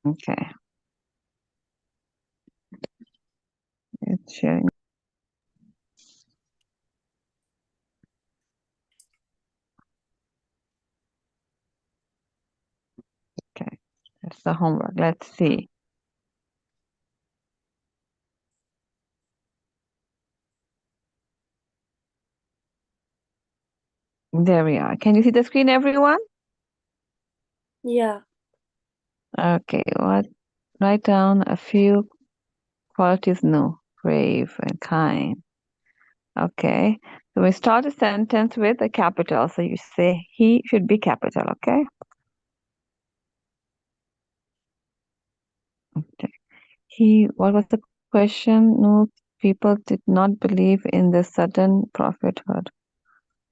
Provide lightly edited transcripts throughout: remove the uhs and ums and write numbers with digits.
Okay. It's sharing. Okay. That's the homework. Let's see. There we are. Can you see the screen, everyone? Yeah. Okay. Write down a few qualities. No, brave and kind. Okay. So we start a sentence with a capital. So you say he should be capital. Okay. Okay. What was the question? No, people did not believe in the sudden prophethood.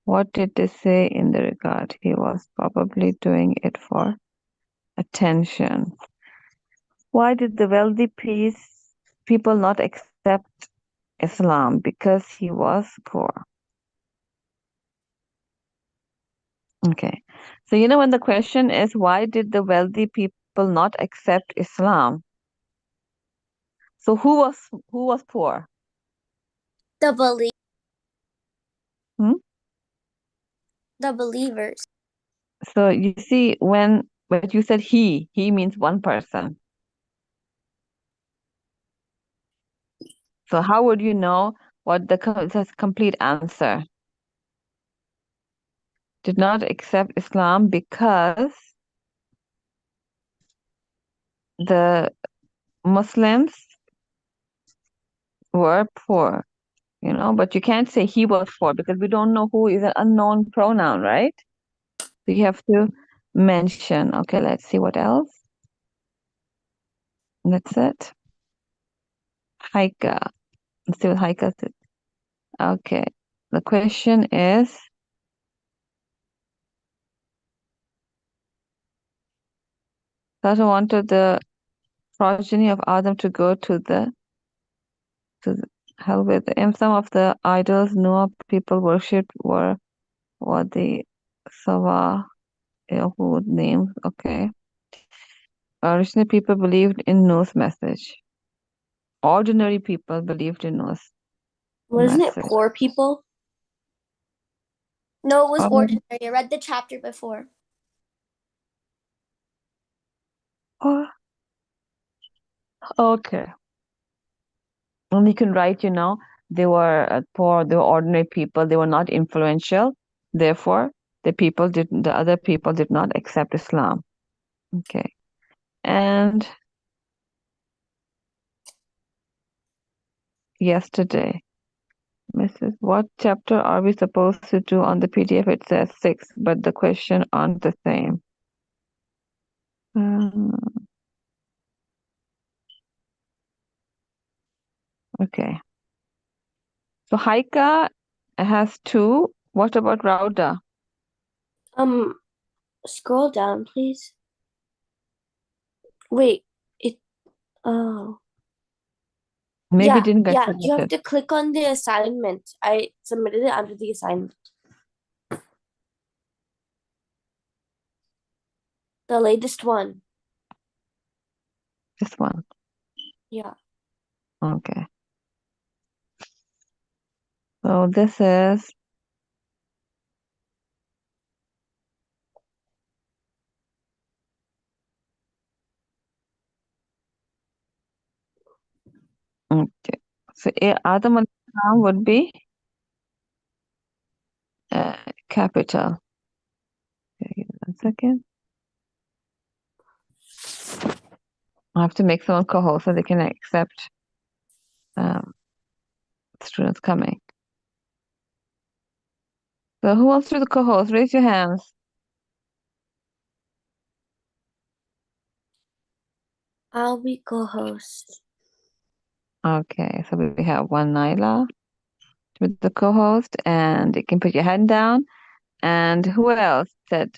What did they say in the regard? He was probably doing it for attention. Why did the wealthy people not accept Islam? Because he was poor. Okay. So when the question is why did the wealthy people not accept Islam? So who was poor? The Hmm? believers. So you see when you said he means one person. So how would you know what it says complete answer? Did not accept Islam because the Muslims were poor, but you can't say he was poor because we don't know who is an unknown pronoun, right? So you have to mention. Okay, let's see what else. That's it. Haika. Let's see what Haika said. Okay. The question is Satan wanted the progeny of Adam to go to the hell with him. Some of the idols Noah people worshipped were what the Saba Yahud names. Okay. Originally, people believed in Noah's message. Ordinary people believed in Noah's Wasn't it message. poor people? No, it was Um, ordinary. I read the chapter before. oh, okay. And you can write, they were poor, they were ordinary people, they were not influential. Therefore, the other people did not accept Islam. Okay. And yesterday, what chapter are we supposed to do on the PDF? It says 6, but the question aren't the same. Okay. So Haika has 2. What about Rauda? Scroll down, please. Wait, it. Oh, Maybe yeah, didn't get yeah. You have submitted. to click on the assignment. I submitted it under the assignment. The latest one. This one. Yeah. Okay. So this is okay. So Adam al-Islam would be capital. Okay, give me 1 second. I have to make someone co-host so they can accept um, students coming. So who wants to be the co-host? Raise your hands. I'll be co-host. Okay, so we have one Naila to be the co-host, and you can put your hand down. And who else said?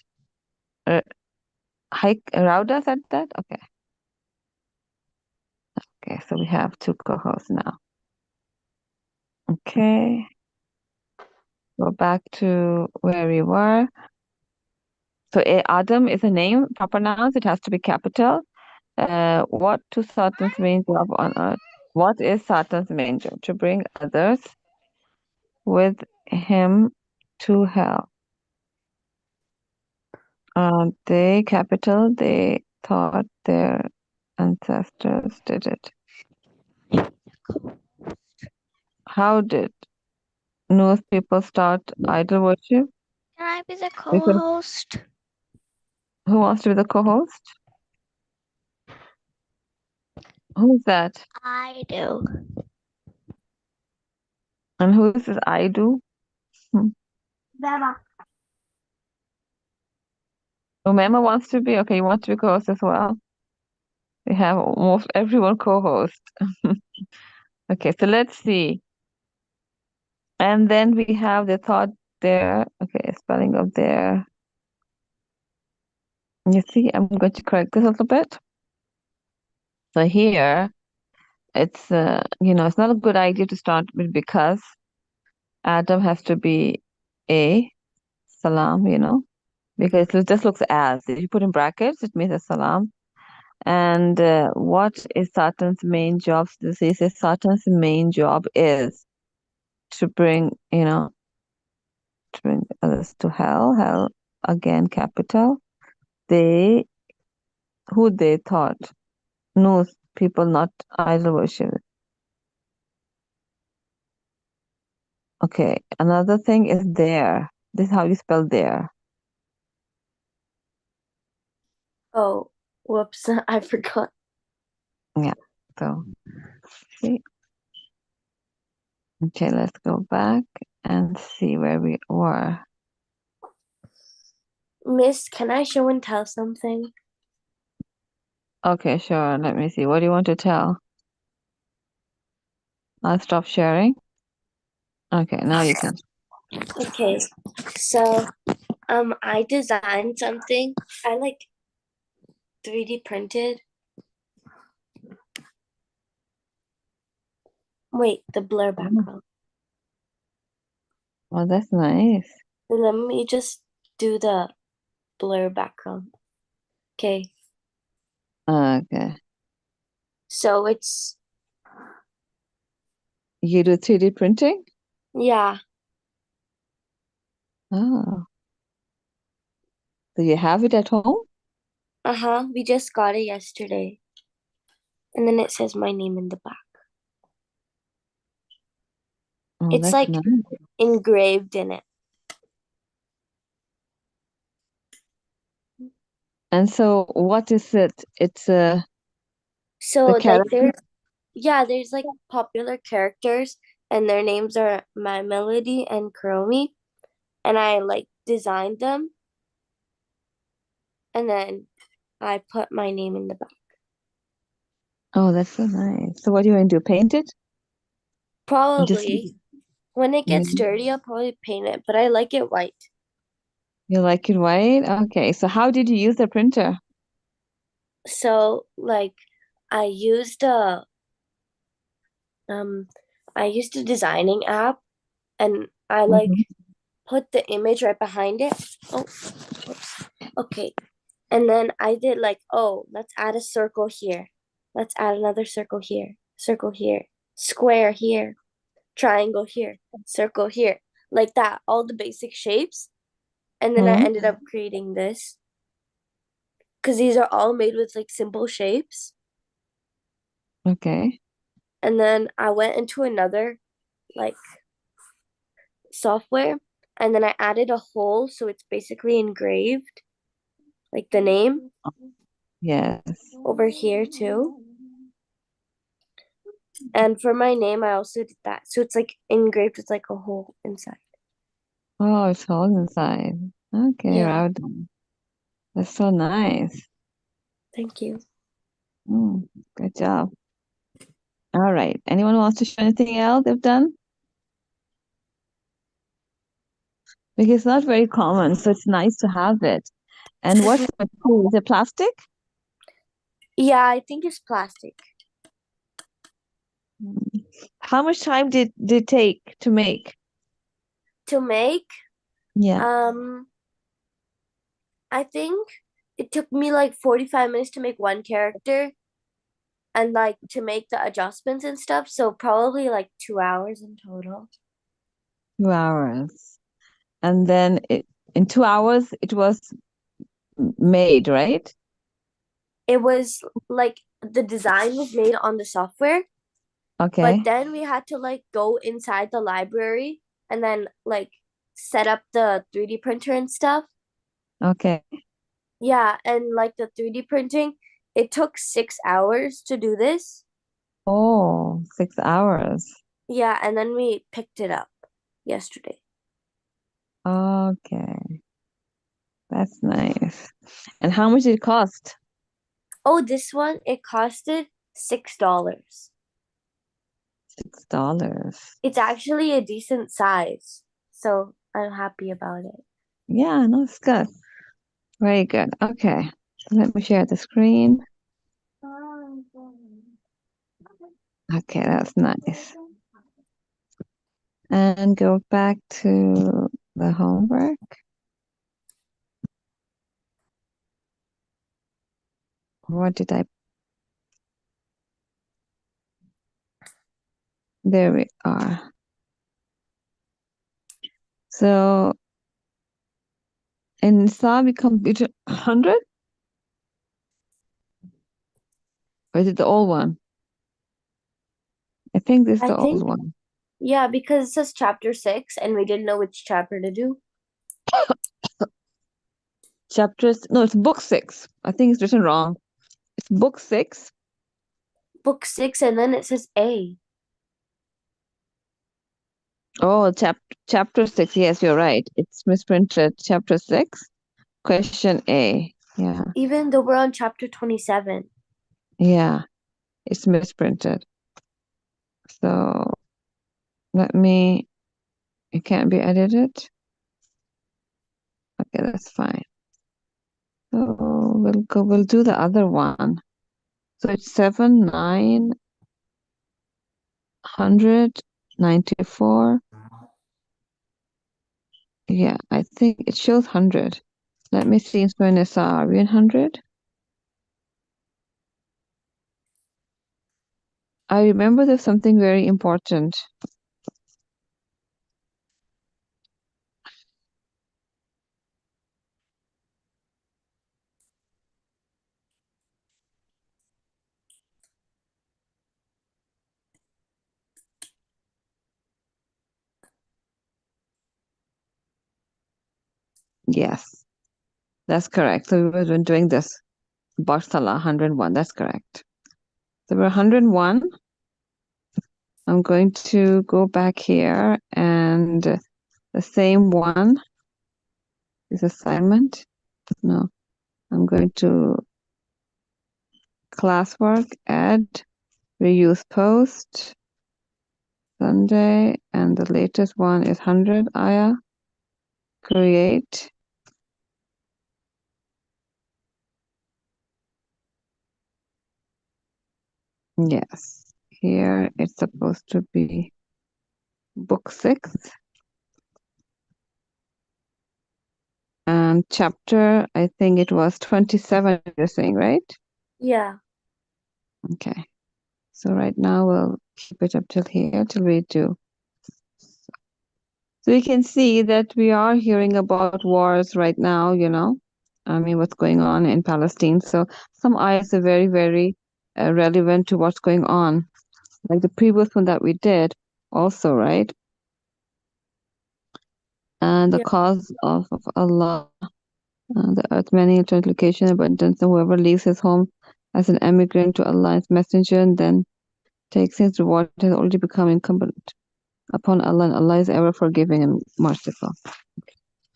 Rauda said that? Okay. Okay, so we have 2 co-hosts now. Okay. Go back to where we were. So Adam is a name, proper nouns. It has to be capital. What to Satan's main job on earth? What is Satan's main job? To bring others with him to hell. They thought their ancestors did it. How did Norse people start idol worship? Can I be the Because co-host? who wants to be the co-host? Who's that? I do. And who is this I do? Baba. Umema wants to be? Okay, you want to be co-host as well? We have almost everyone co-host. Okay, so let's see. And then we have the thought there. Okay, spelling of there. You see, I'm going to correct this a little bit. So here, it's it's not a good idea to start with because Adam has to be a salam, because it just looks as. If you put in brackets, it means a salam. And what is Satan's main job? This is Satan's main job is to bring, to bring others to hell. Hell again, capital. They, who they thought, knows people not idol worship. Okay, another thing is there. This is how you spell there. Oh, whoops. I forgot. Yeah. So, see. Okay, let's go back and see where we were. Miss, can I show and tell something? Okay, sure. Let me see. What do you want to tell? I'll stop sharing. Okay, now you can. Okay, so I designed something. I like 3D printed. Wait, the blur background. Oh, that's nice. Let me just do the blur background. Okay, Okay. so it's, You do 3D printing? yeah, Oh. So you have it at home? we just got it yesterday. And then it says my name in the back. Oh, It's that's like nice. engraved in it. And so what is it? It's the So like character? there's like popular characters and their names are My Melody and Chromie. And I like designed them and then I put my name in the back. Oh, that's so nice. So what do you want to do? Paint it? Just Probably when it gets mm, dirty, I'll probably paint it, but I like it white. you like it white? Okay. So how did you use the printer? So like I used a um I used a designing app and I like Mhm. put the image right behind it. Oh, whoops. Okay. And then I did like, oh, let's add a circle here. Let's add another circle here, square here, triangle here, circle here, like that, all the basic shapes. And then I Hmm. ended up creating this because these are all made with like simple shapes. Okay. And then I went into another like software and then I added a hole so it's basically engraved, like the name Yes. over here too. And for my name, I also did that. So it's like engraved with like a hole inside. Oh, it's all inside. Okay, Yeah, right. That's so nice. thank you. Good job. All right. Anyone wants to share anything else they've done? Because it's not very common, so it's nice to have it. And what's the material? Is it plastic? Yeah, I think it's plastic. Mm. How much time did it take to make? To make, Yeah. um, I think it took me like 45 minutes to make one character and like to make the adjustments and stuff. So probably like 2 hours in total. 2 hours. And then in 2 hours, it was made, right? It was like the design was made on the software, Okay. but then we had to like go inside the library and then like set up the 3D printer and stuff. Okay. Yeah, and like the 3D printing, it took 6 hours to do this. Oh, 6 hours. Yeah, and then we picked it up yesterday. Okay. That's nice. And how much did it cost? Oh, this one, it costed $6. $6. It's actually a decent size, so I'm happy about it. Yeah, no, it's good. Very good. Okay. Let me share the screen. Okay, that's nice. And go back to the homework. What did I? There we are. So in Saba, we completed 100? Or is it the old one? I think this is I the old think, one. yeah, because it says chapter 6 and we didn't know which chapter to do. No, it's book 6. I think it's written wrong. It's book 6. Book 6 and then it says A. Oh, chapter 6. Yes, you're right. It's misprinted. Chapter 6, question A. Yeah, Even though we're on chapter 27. yeah, it's misprinted. So it can't be edited. Okay, that's fine. So we'll do the other one. So it's 7, 9, 100, 94. Yeah, I think it shows 100. Let me see in Nisa, are we in 100? I remember there's something very important. Yes, that's correct. So we've been doing this. Barsala 101, that's correct. So we're 101. I'm going to go back here and the same one is assignment. No, I'm going to classwork, add, reuse post, Sunday, and the latest one is 100 ayah, create. Yes, here it's supposed to be book 6 and chapter, I think it was 27 you're saying, right? Yeah. Okay. So right now we'll keep it up till here till we do. So you can see that we are hearing about wars right now, I mean, what's going on in Palestine. So some ayahs are very, very relevant to what's going on. Like the previous one that we did also, right? And the Yeah. cause of Allah, the earth, many location, abundance, and whoever leaves his home as an emigrant to Allah's messenger and then takes his reward has already become incumbent upon Allah, and Allah is ever forgiving and merciful.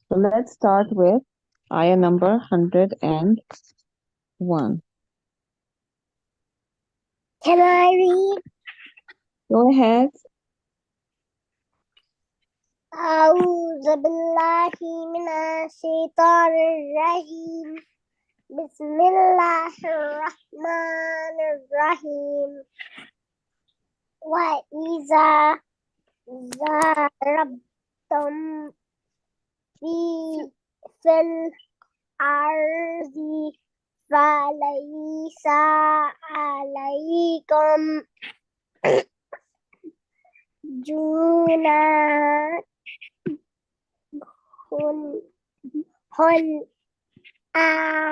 So let's start with ayah number 101. Can I read? Go ahead. أعوذ بالله من الشيطان الرجيم بسم الله الرحمن الرحيم وإذا ضربتم في الأرض فليس عليكم جناح هن أن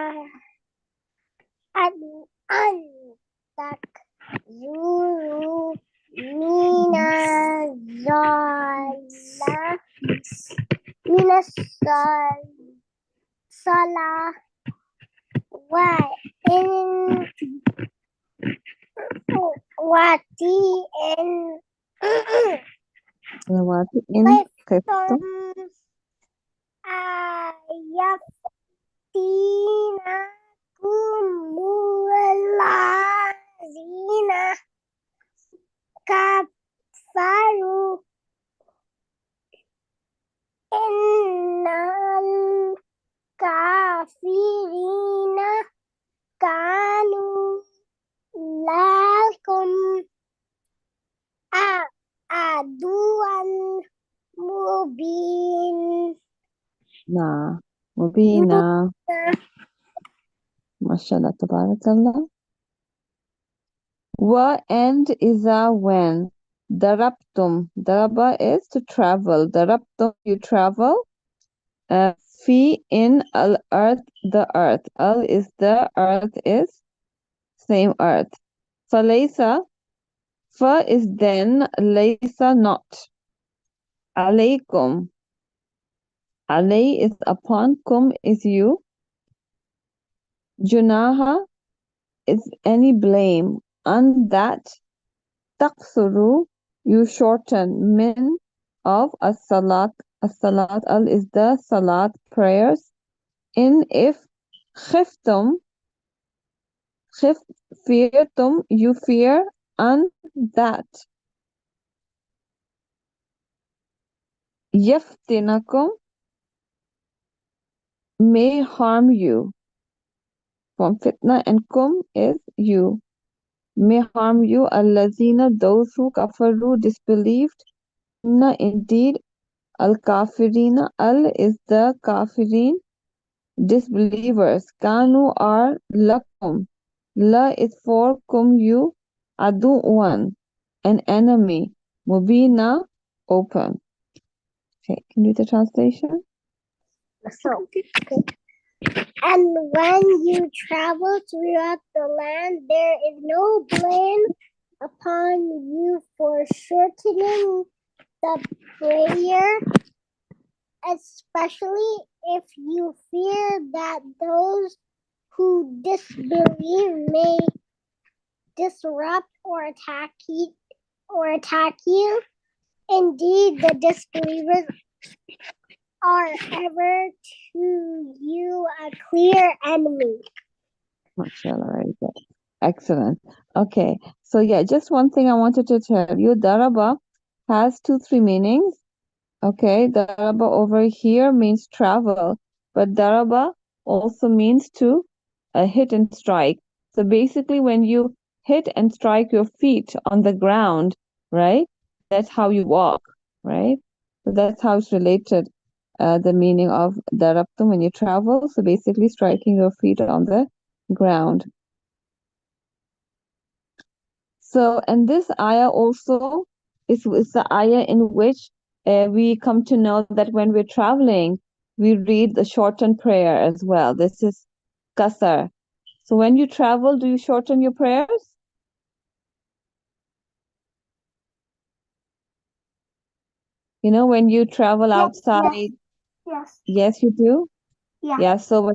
تكذروا من الصلاة وإن صلوات إن خفتم خفتم يفتينكم الذين كفروا إن الكافرين كانوا لكم عدوا مبينا ما شاء الله تبارك الله. And إذا when darabtum, daraba is to travel, darabtum you travel, fi in al earth, the earth, al is the earth is same earth, falaysa, fa is then, laysa not, alaykum, alay is upon, kum is you, junaha is any blame, on that, taqsuru you shorten, min of as-salat, as-salat, al is the salat prayers, in if khiftum, feartum you fear, and that yaftinakum may harm you, from fitna, and kum is you, may harm you, allazina those who kafaru disbelieved, inna indeed, al kafirina, al is the kafirin disbelievers, kanu are, lakum, la is for, kum you, adu'wan an enemy, mubina open. Okay, can you do the translation? So, and when you travel throughout the land, there is no blame upon you for shortening the prayer, especially if you fear that those who disbelieve may disrupt or attack you. Indeed, the disbelievers are ever to you a clear enemy. MashaAllah, very good. Excellent. Okay, so yeah, just one thing I wanted to tell you. Daraba has 2-3 meanings. Okay, daraba over here means travel, but daraba also means to hit and strike. So basically, when you hit and strike your feet on the ground, right? That's how you walk, right? So that's how it's related. The meaning of darabtum when you travel. So basically, striking your feet on the ground. So, and this ayah also is the ayah in which we come to know that when we're traveling, we read the shortened prayer as well. This is qasar. So when you travel, do you shorten your prayers? You know, when you travel outside, yes, you do. Yeah. So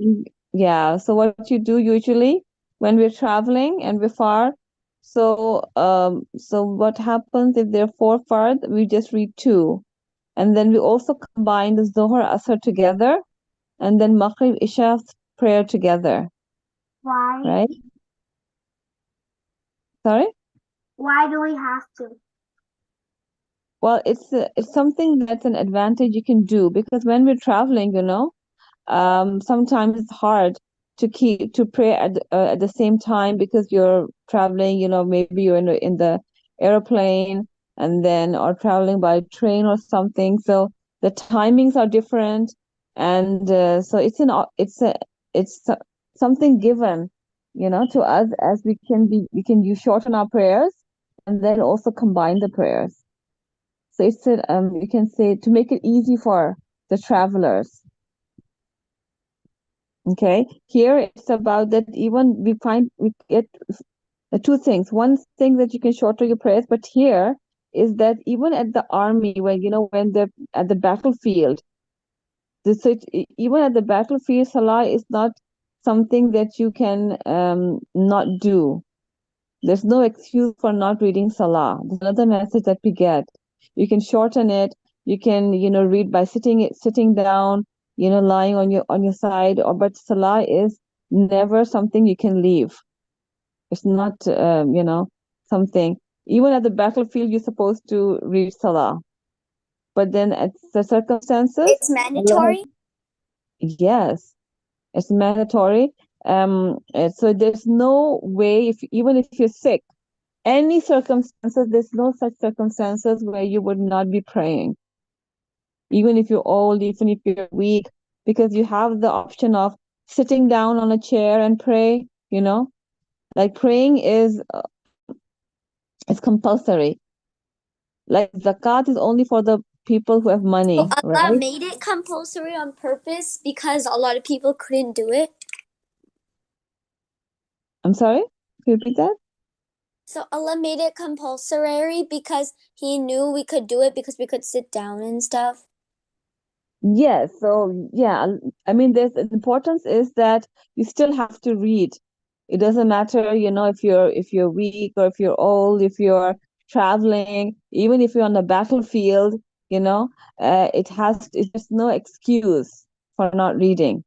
so what you do usually when we're traveling and we're far, so what happens if there are 4 fard? We just read 2. And then we also combine the Zohar Asr together, and then Maghrib Isha prayer together. Why? Right? Sorry? Why do we have to? Well, it's something that's an advantage you can do, because when we're traveling, sometimes it's hard to pray at the same time, because you're traveling, maybe you're in the airplane, and then or traveling by train or something, so the timings are different, and so it's it's something given, to us, as we can use shorten our prayers and then also combine the prayers. So it's you can say to make it easy for the travelers. Okay, here it's about that even we get two things. One thing that you can shorten your prayers, but here is that even at the army, when they're at the battlefield, even at the battlefield, salah is not something that you can not do. There's no excuse for not reading salah. There's another message that we get. You can shorten it. You can, read by sitting down, lying on your side. But salah is never something you can leave. It's not, something. Even at the battlefield, you're supposed to read salah. But then at the circumstances, It's mandatory. Yes, it's mandatory. So there's no way, even if you're sick, any circumstances, there's no such circumstances where you would not be praying. Even if you're old, even if you're weak, because you have the option of sitting down on a chair and pray, like praying is compulsory. Like zakat is only for the people who have So money, Allah right? made it compulsory on purpose because a lot of people couldn't do it. I'm sorry, can you repeat that? So Allah made it compulsory because He knew we could do it because we could sit down and stuff. Yes, so yeah, I mean, the importance is that you still have to read. It doesn't matter, if you're weak or if you're old, if you're traveling, even if you're on the battlefield, it's no excuse for not reading.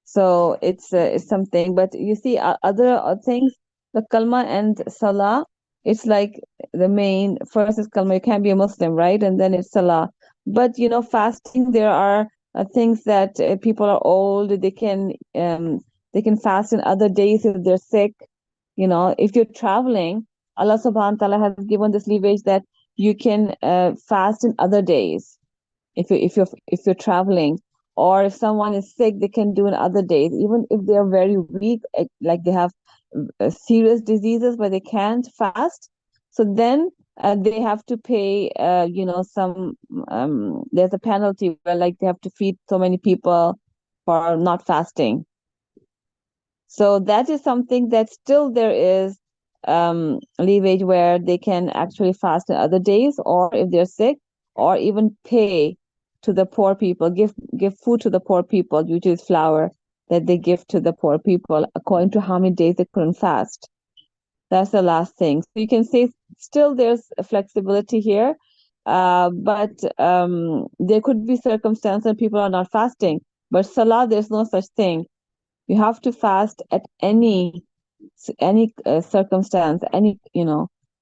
So it's something, but you see, other things, the kalma and salah, it's like the main first is kalma. You can't be a Muslim, right? And then it's salah. But fasting, there are things that people are old, they can fast in other days if they're sick. If you're traveling, Allah subhanahu wa ta'ala has given this leeway that you can fast in other days if you're traveling, or if someone is sick, they can do in other days, even if they are very weak, like they have serious diseases where they can't fast. So then they have to pay some there's a penalty where, like, they have to feed so many people for not fasting. So that is something that still there is leeway where they can actually fast on other days, or if they're sick, or even pay to the poor people, give food to the poor people, which is flour that they give to the poor people according to how many days they couldn't fast. That's the last thing. So you can say still there's a flexibility here, but there could be circumstances when people are not fasting. But salah, there's no such thing. You have to fast at any circumstance, any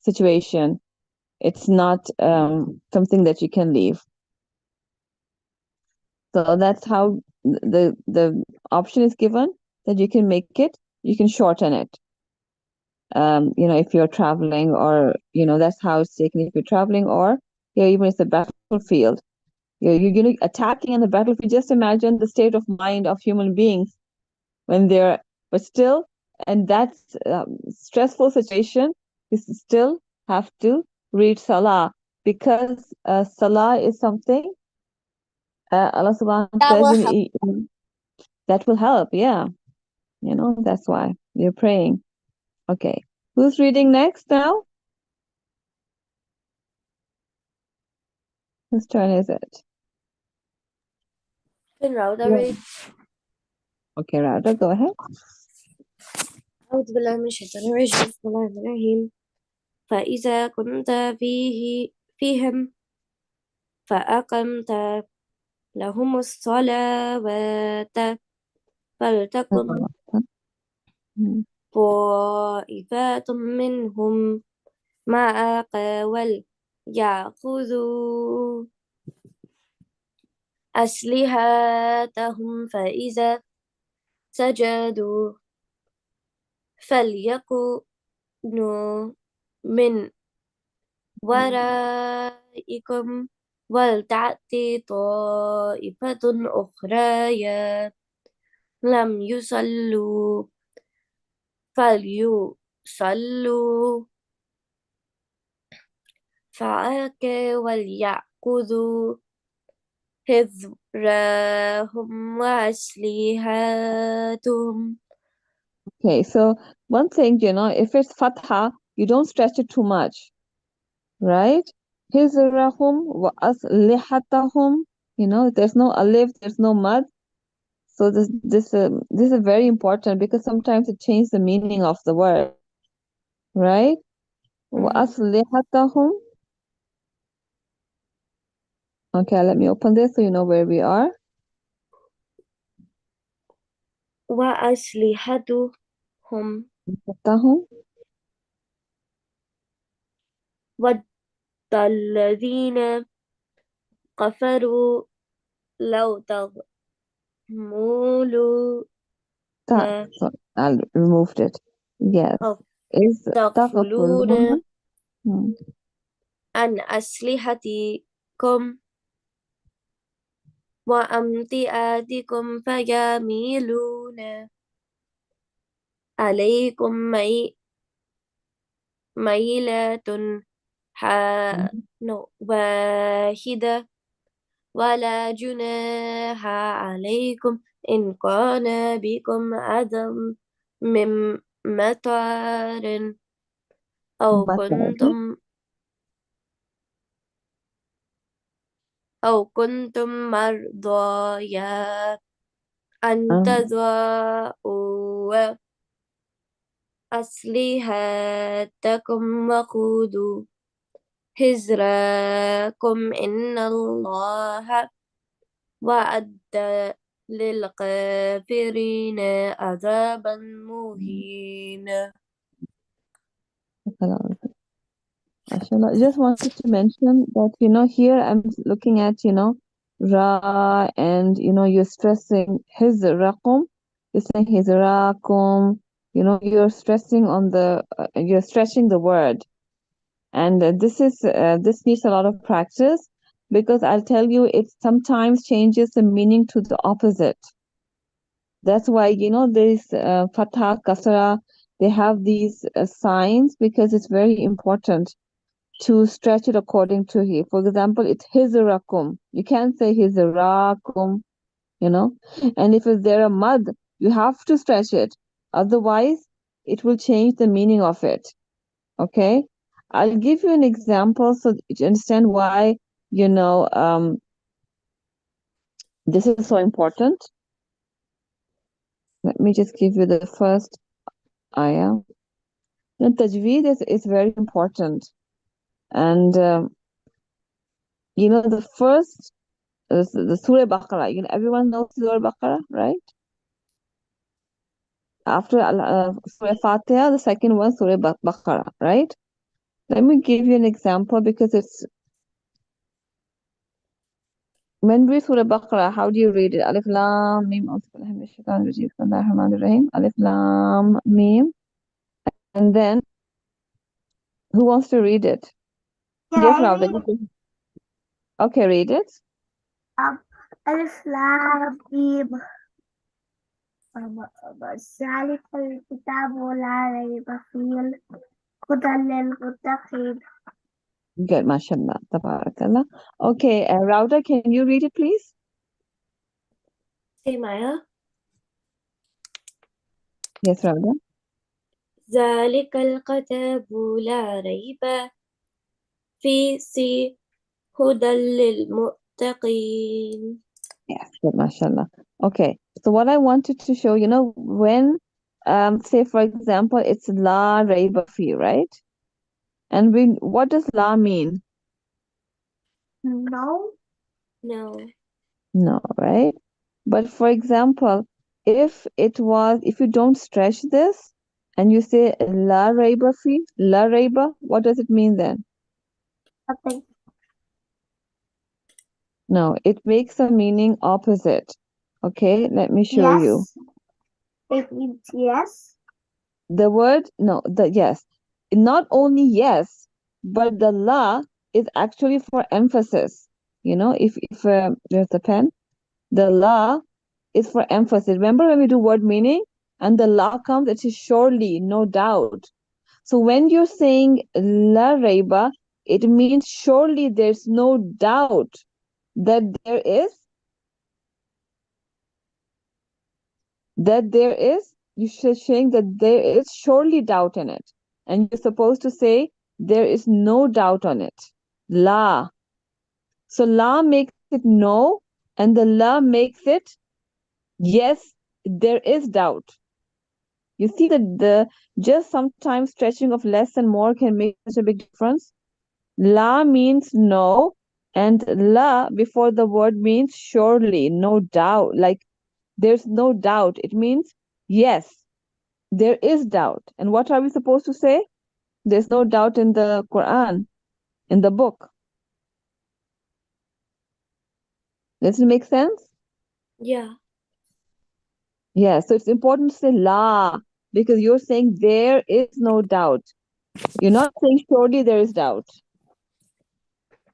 situation. It's not something that you can leave. So that's how the option is given, that you can make it, you can shorten it. If you're traveling, or that's how it's taken. If you're traveling, or even it's a battlefield, you're attacking on the battlefield. Just imagine the state of mind of human beings when they're, but still, and that's stressful situation, you still have to read salah, because salah is something Allah subhanahu wa That ta'ala will says help. that will help. Yeah, that's why you're praying. Okay, who's reading next now? Whose turn is it? Can Rhoda Yeah. read? Okay, Rada, go ahead. أعوذ بالله من الشيطان الرجيم بسم الله الرحمن الرحيم فإذا كنت فيهم فأقمت لهم الصلاة فلتكن طائفة منهم معك وليأخذوا أسلحتهم فإذا سجدوا فليكونوا من ورائكم ولتأت طائفة أخرى لم يصلوا فليصلوا فعاك وليأخذوا حذرهم وأسلحتهم. Okay, so one thing, if it's fatha, you don't stretch it too much, right? Hizrahum wa aslihatahum, there's no alif, there's no mud. So this is very important because sometimes it changes the meaning of the word, right? Wa aslihatahum. Okay, let me open this so you know where we are. وأسلحتهم Aslihatahum. ود الذين كفروا لو تغملون So I'll removed it. Yes. أو Is تغفلون tagfuluna. Hmm. عن أسلحتكم وأمتعتكم فيميلون عليكم ميلة واحدة ولا جناح عليكم إن كان بكم عدم من مطر أو Matari. كنتم مرضى أن Um, تضعوا أسلحتكم وخذوا حذركم إن الله وأعد للكافرين عذابا مهينا. Mashallah. Just wanted to mention that, here I'm looking at, ra, and, you're stressing his raqum. You're saying his raqum. You're stressing on you're stretching the word. And this needs a lot of practice because I'll tell you, it sometimes changes the meaning to the opposite. That's why, this fatha, kasra, they have these signs because it's very important to stretch it according to he. For example, it's hizrakum. You can't say hizrakum, And if it's there a mud, you have to stretch it. Otherwise, it will change the meaning of it. Okay? I'll give you an example so that you understand why, this is so important. Let me just give you the first ayah. Tajweed is very important. And, the first, the Surah Baqarah, everyone knows Surah Baqarah, right? After Surah Fatiha, the second one, Surah Baqarah, right? Let me give you an example because when we read Surah Baqarah, how do you read it? Alif Lam Mim. Alif Lam Mim. And then, who wants to read it? Can Yes, I Ravda. read? Okay, read it. ألف لام ميم ذلك الكتاب لا ريب فيه هدى للمتقين. Good, mashallah, tabarakallah. Okay, Rauda, can you read it, please? Say Maya. Yes, Rauda. ذلك الكتاب لا ريب فيه هدى للمتقين. Yes, good, mashallah. Okay, so what I wanted to show, when, say for example, it's la raiba fi, right? And what does la mean? No. No. No, right? But for example, if you don't stretch this and you say la raiba fi, la raiba, what does it mean then? Nothing. No, it makes a meaning opposite. Okay, let me show you. Yes. It means yes. The word, no, the yes. Not only yes, but the la is actually for emphasis. If there's a pen, the la is for emphasis. Remember when we do word meaning and the la comes, it is surely, no doubt. So when you're saying la raiba, it means surely there's no doubt that you're saying that there is surely doubt in it. And you're supposed to say there is no doubt on it. La. So la makes it no, and the la makes it yes, there is doubt. You see that the just sometimes stretching of less and more can make such a big difference. La means no, and la before the word means surely, no doubt. Like there's no doubt. It means yes, there is doubt. And what are we supposed to say? There's no doubt in the Quran, in the book. Does it make sense? Yeah. Yeah, so it's important to say la because you're saying there is no doubt. You're not saying surely there is doubt.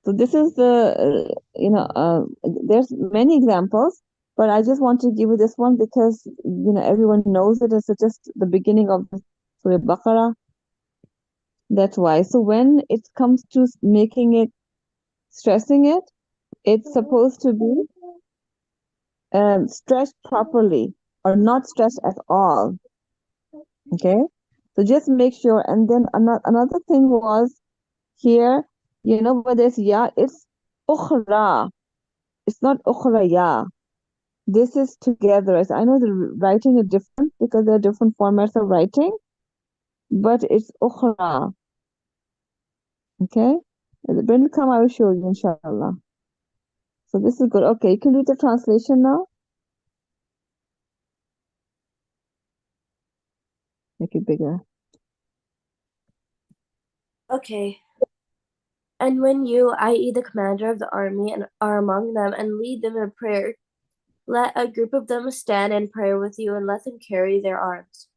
So this is the, there's many examples, but I just want to give you this one because, everyone knows it. It's just the beginning of the Surah Baqarah. That's why. So when it comes to making it, stressing it, it's supposed to be stressed properly or not stressed at all. Okay? So just make sure. And then another thing was here, where there's ya, it's ukhra. It's not ukhra ya. This is together. I know the writing is different because there are different formats of writing, but it's ukhra. Okay? When you come, I will show you, inshallah. So this is good. Okay, you can read the translation now. Make it bigger. Okay. And when you, i.e., the commander of the army, and are among them and lead them in prayer, let a group of them stand in prayer with you and let them carry their arms.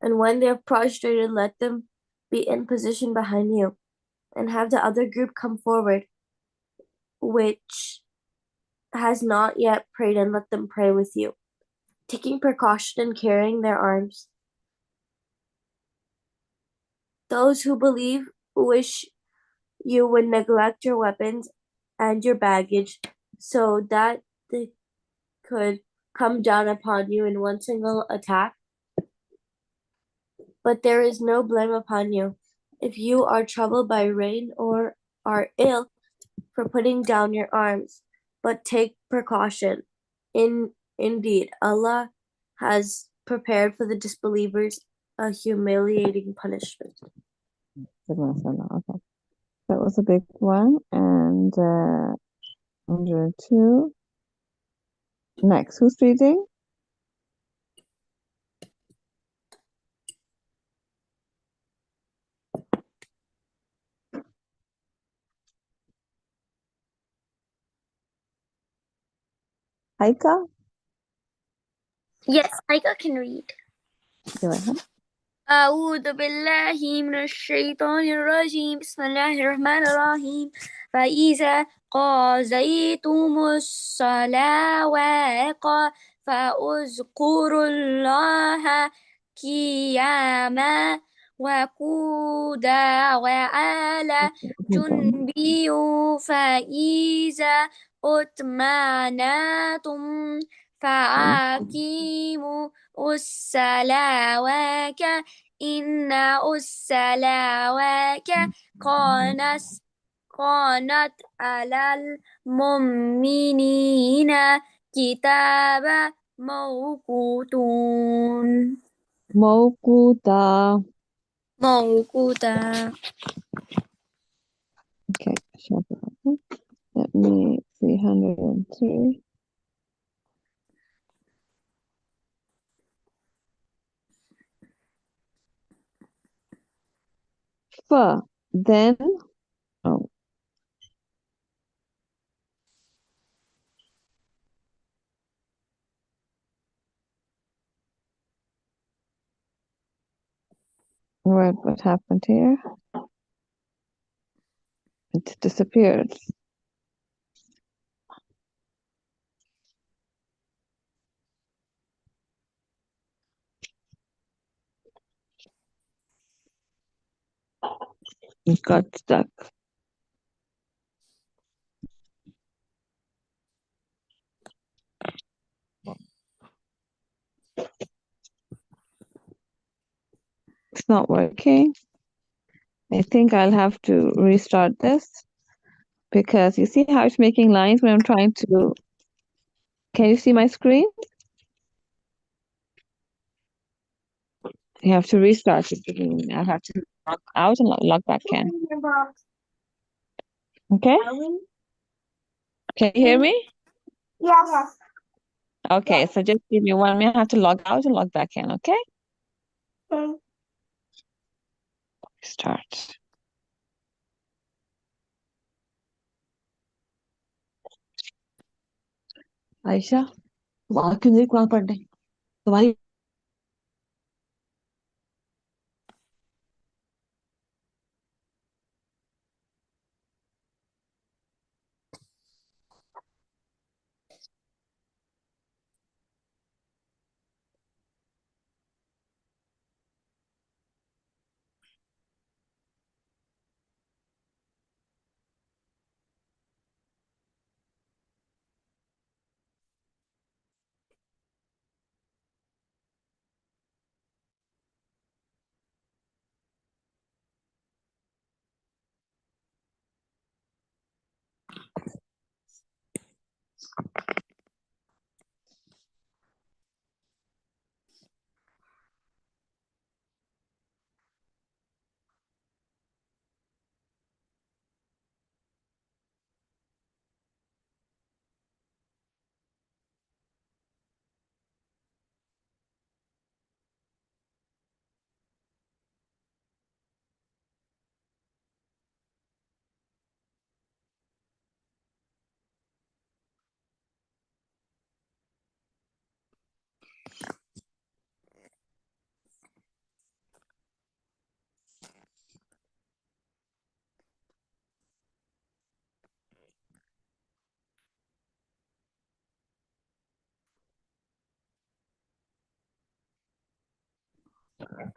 And when they are prostrated, let them be in position behind you, and have the other group come forward, which has not yet prayed, and let them pray with you, taking precaution in carrying their arms. Those who believe wish you would neglect your weapons and your baggage so that they could come down upon you in one single attack. But there is no blame upon you if you are troubled by rain or are ill for putting down your arms, but take precaution. Indeed, Allah has prepared for the disbelievers a humiliating punishment. Okay. That was a big one. And 102. Next, who's reading? Haika? Yes, I can read. Go ahead. أعوذ بالله من الشيطان الرجيم بسم الله الرحمن الرحيم فإذا قضيتم الصلوات فاذكروا الله قياما وقعودا وعلى جنبي فإذا اطمأننتم فأقيموا الصلوات إن الصلوات كانت على المؤمنين كتابا موقوتا. Okay, let me 303. Then, oh, what happened here? It disappeared. It got stuck. It's not working. I think I'll have to restart this because you see how it's making lines when I'm trying to. Can you see my screen? You have to restart it again. I have to log out and log back in. Okay? Can you hear me? Yes. Okay, so just give me 1 minute. I have to log out and log back in, okay? Okay. Start. Ayesha वहां क्यों नहीं कुरान पढ़ने तुम्हारी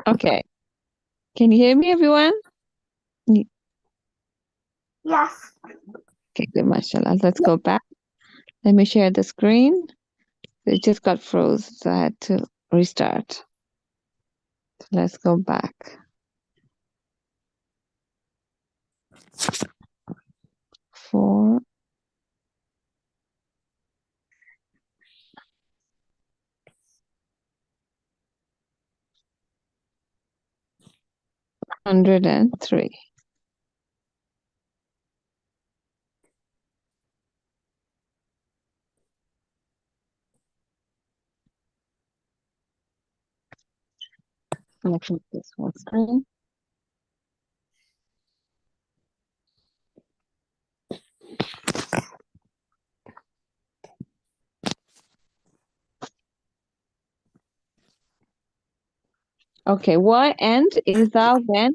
Okay. Can you hear me, everyone? Yes. Okay, good, mashallah. Let's go back. Let me share the screen. It just got froze, so I had to restart. So let's go back. 4 103. Let's make this full screen. Okay, what end is that when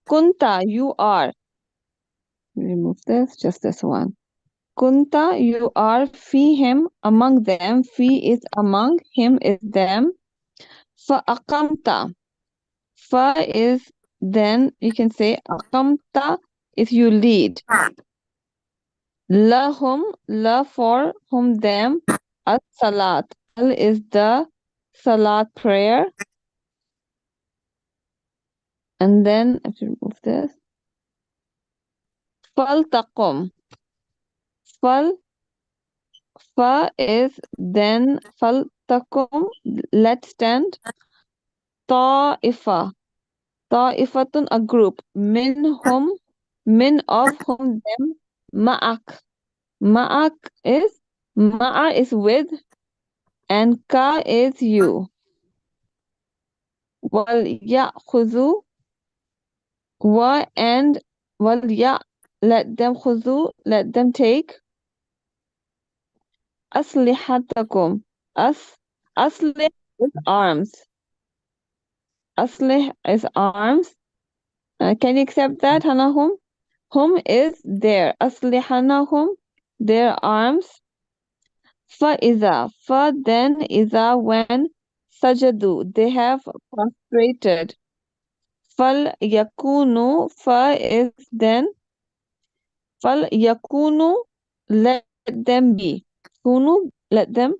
kunta, you are. Remove this, just this one. Kunta, you are, him, among them, is among, him is them. Aqamta. Fa is then, you can say aqamta is you lead. Lahum, la for whom them. As-salat. Al is the salat prayer. And then, I have to remove this. Faltaqum. Fa is then faltaqum, let's stand. Ta'ifa. Ta'ifatun, a group. Min of whom them. Ma'ak. Ma'a is with, and ka is you. Wal ya'khudhu, and wal let them khudhu, let them take. Aslihatakum. Aslih is arms. Aslih is arms. Can you accept that, Hanahum? Hum is there. Aslihanahum, their arms. Fa then iza when sajadu, they have prostrated. فَلْيَكُونُوا fa is then فَلْيَكُونُوا let them be. Kunu let them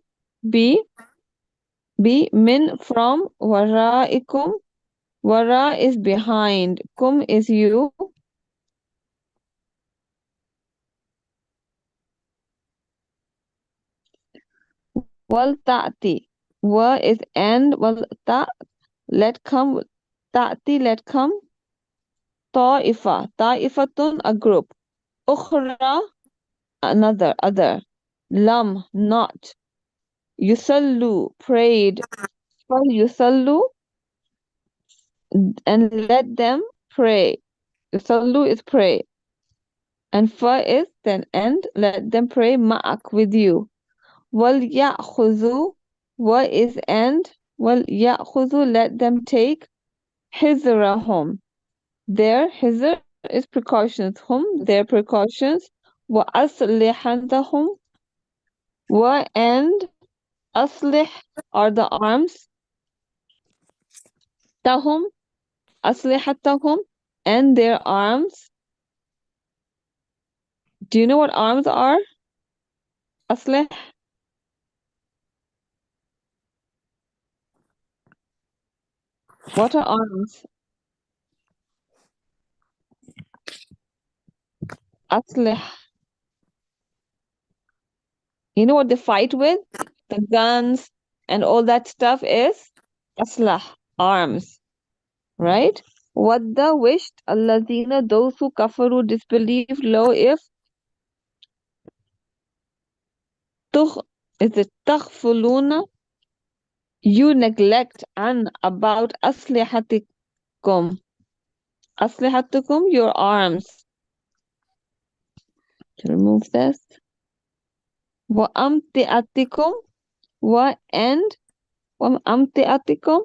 be min from waraikum. Wara is behind. Kum is you. Wal ta'ti. Wa is and. Wal ta let come. Ta'ti let come. Ta'ifa. Ta'ifatun a group. Ukhra another other. Lam not. Yusallu prayed. Fal yusallu and let them pray. Yusallu is pray. And fa is then and let them pray ma'ak with you. Wal ya'khuzu wa is and wal ya'khuzu let them take hizrahum. Their hizr is precautions. Their precautions. Wa aslihatahum wa and aslih are the arms. Tahum aslihatahum and their arms. Do you know what arms are? Aslih. What are arms? Aslih. You know what they fight with? The guns and all that stuff is aslah, arms, right? Wadda wished alladhina, those who kafaru disbelieved, low if tukh is it taghfuluna, you neglect an about aslihatikum. Aslihatukum, your arms. To remove this. Wa amtiatikum, wa and wa amtiatikum,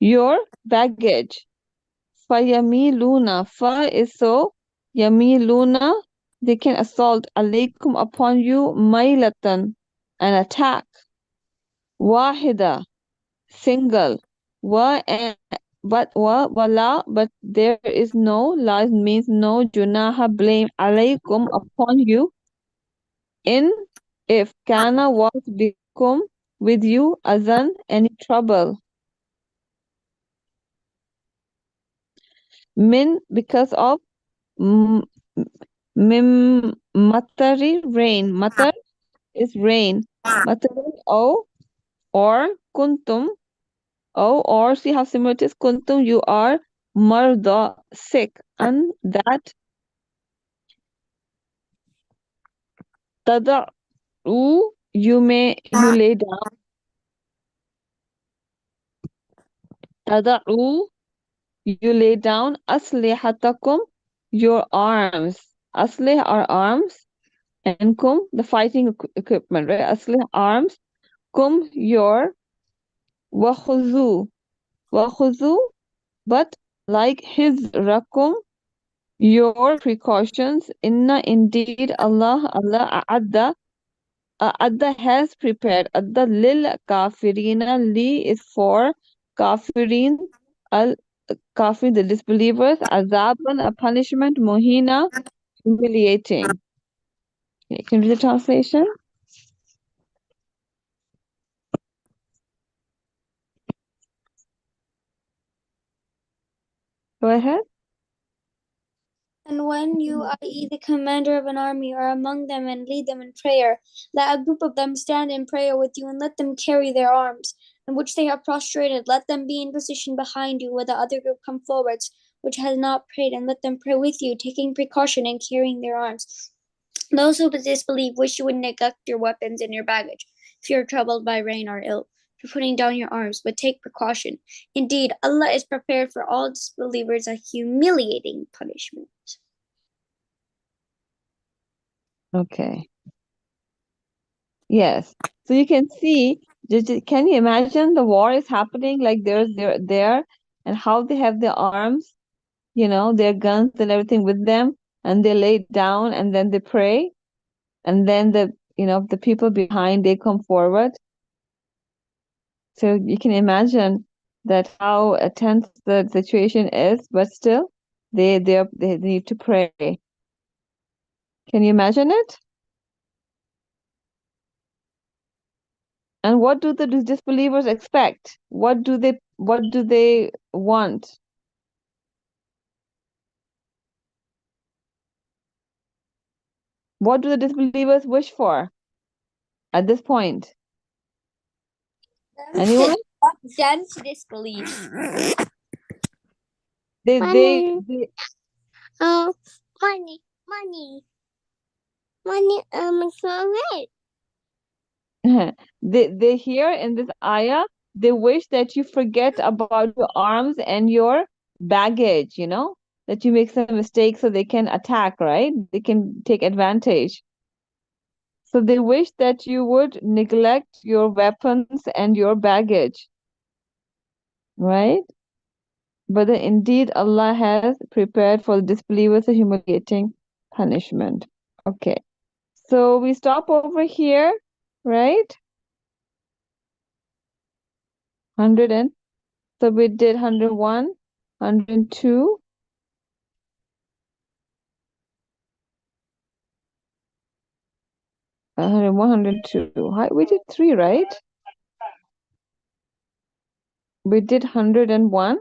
your baggage. Fayamiluna, fa is so, yamiluna, they can assault alaykum upon you, mailatan, an attack. Wahida, single. Wa and but wa wala, but there is no, la means no, junaha blame alaykum upon you, in if kana was bikum with you, azan any trouble. Min because of mim matari rain. Matar is rain. Matari or kuntum or see how similar it is. Kuntum you are marda sick and that tada'u you lay down. Tada'u you lay down aslihatakum your arms. Aslih are arms and kum the fighting equipment, right? Aslih arms. Kum your wakhuzu but like his rakum your precautions. Inna indeed Allah a'adda has prepared. Adda lil kafirina, li is for kafirin, al kafir the disbelievers, azaban a punishment, muhina humiliating. You can read the translation. Go ahead. And when you, i.e., the commander of an army, are among them and lead them in prayer, let a group of them stand in prayer with you and let them carry their arms, in which they are prostrated. Let them be in position behind you, where the other group come forwards, which has not prayed, and let them pray with you, taking precaution in carrying their arms. Those who disbelieve wish you would neglect your weapons and your baggage, if you are troubled by rain or ill, for putting down your arms, but take precaution. Indeed, Allah is prepared for all disbelievers a humiliating punishment. Okay. Yes. So you can see, can you imagine the war is happening, like they're there and how they have their arms, their guns and everything with them, and they lay down and then they pray, and then the people behind, they come forward. So you can imagine that how tense the situation is, but still they need to pray. Can you imagine it? And what do the disbelievers expect? What do they want? What do the disbelievers wish for at this point? Anyone? Them to disbelieve. They Money. they Oh, money. It's all right. they hear in this ayah, they wish that you forget about your arms and your baggage, that you make some mistakes so they can attack, right? They can take advantage. So they wish that you would neglect your weapons and your baggage, right? But then indeed Allah has prepared for the disbelievers a humiliating punishment. Okay. So we stop over here, right? 100 and so we did 101, 102. 102. We did 3, right? We did 101.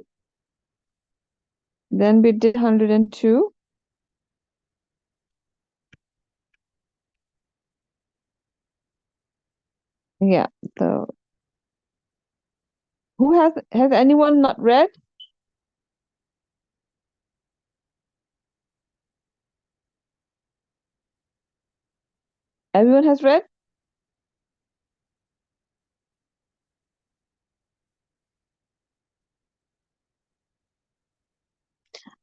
Then we did 102. Yeah. So who has anyone not read? Everyone has read?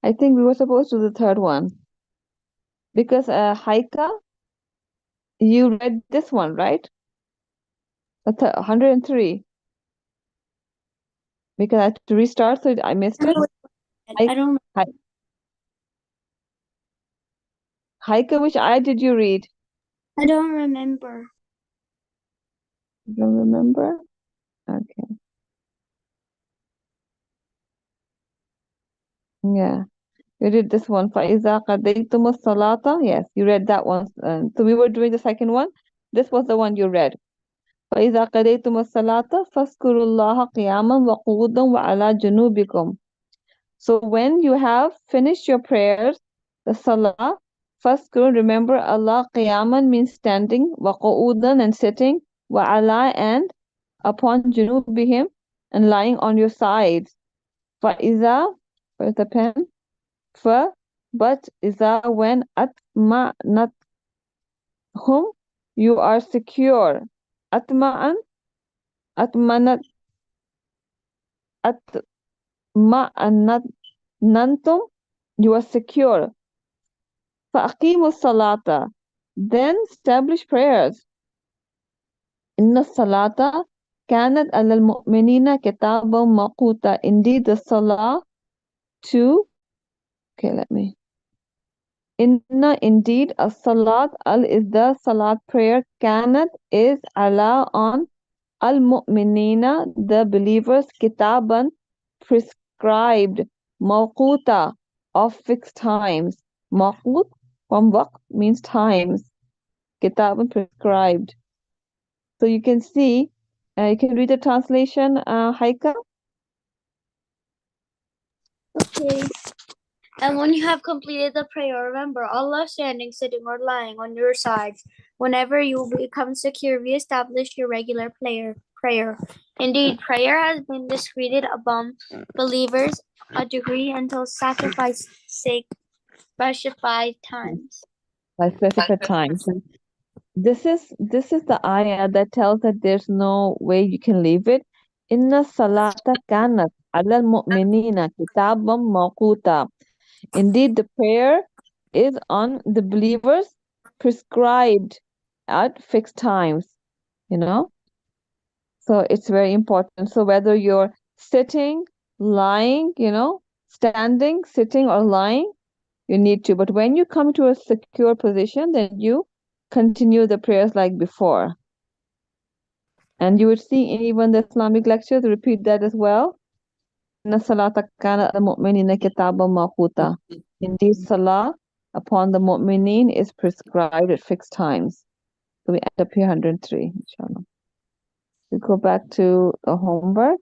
I think we were supposed to do the third one. Because Haika, you read this one, right? 103. Because I had to restart, so I missed it. I don't. Haika, which ayah did you read? I don't remember. You don't remember? Okay. Yeah. You did this one. فَإِذَا قَضَيْتُمُ الصَّلَاةَ. Yes, you read that one. So we were doing the second one. This was the one you read. فَإِذَا قَضَيْتُمُ الصَّلَاةَ فَاذْكُرُوا اللَّهَ قِيَامًا وَقُعُودًا وَعَلَى جُنُوبِكُم. So when you have finished your prayers, the salah, فَاذْكُرُوا, remember Allah. قِيَامًا means standing, وَقُعُودًا and sitting, وَعَلَى and upon جُنُوبِهِم and lying on your sides. فَإِذَا, where's the pen? But إذا when أطمأنتم, you are secure. أطمأن أطمأنت أطمأننتم, you are secure. فأقيموا الصلاة, then establish prayers. إن الصلاة كانت على المؤمنين كتابا موقوتا. Indeed, the salah to, okay, let me. Inna, indeed, as-salat, al is the salat prayer, kanat is ala on, al-mu'minina, the believers, kitaban, prescribed, mawquta, of fixed times. Mawqut from waqt means times. Kitaban, prescribed. So you can see, you can read the translation, Haika. Okay. And when you have completed the prayer, remember Allah standing, sitting, or lying on your sides. Whenever you become secure, reestablish your regular prayer. Indeed, prayer has been discreted among believers a degree until sacrifice sake specified times. By specified times. This is the ayah that tells that there's no way you can leave it. Inna salata kanat alal mu'minina kitabam mawquta. Indeed, the prayer is on the believers prescribed at fixed times, you know? So it's very important. So whether you're sitting, lying, standing, sitting, or lying, you need to. But when you come to a secure position, then you continue the prayers like before. And you would see in even the Islamic lectures, repeat that as well. Inna salata kana al-mu'minina kitaban mawquta. Indeed, salah upon the mu'minin is prescribed at fixed times. So we end up here 103, inshallah. We go back to the homework.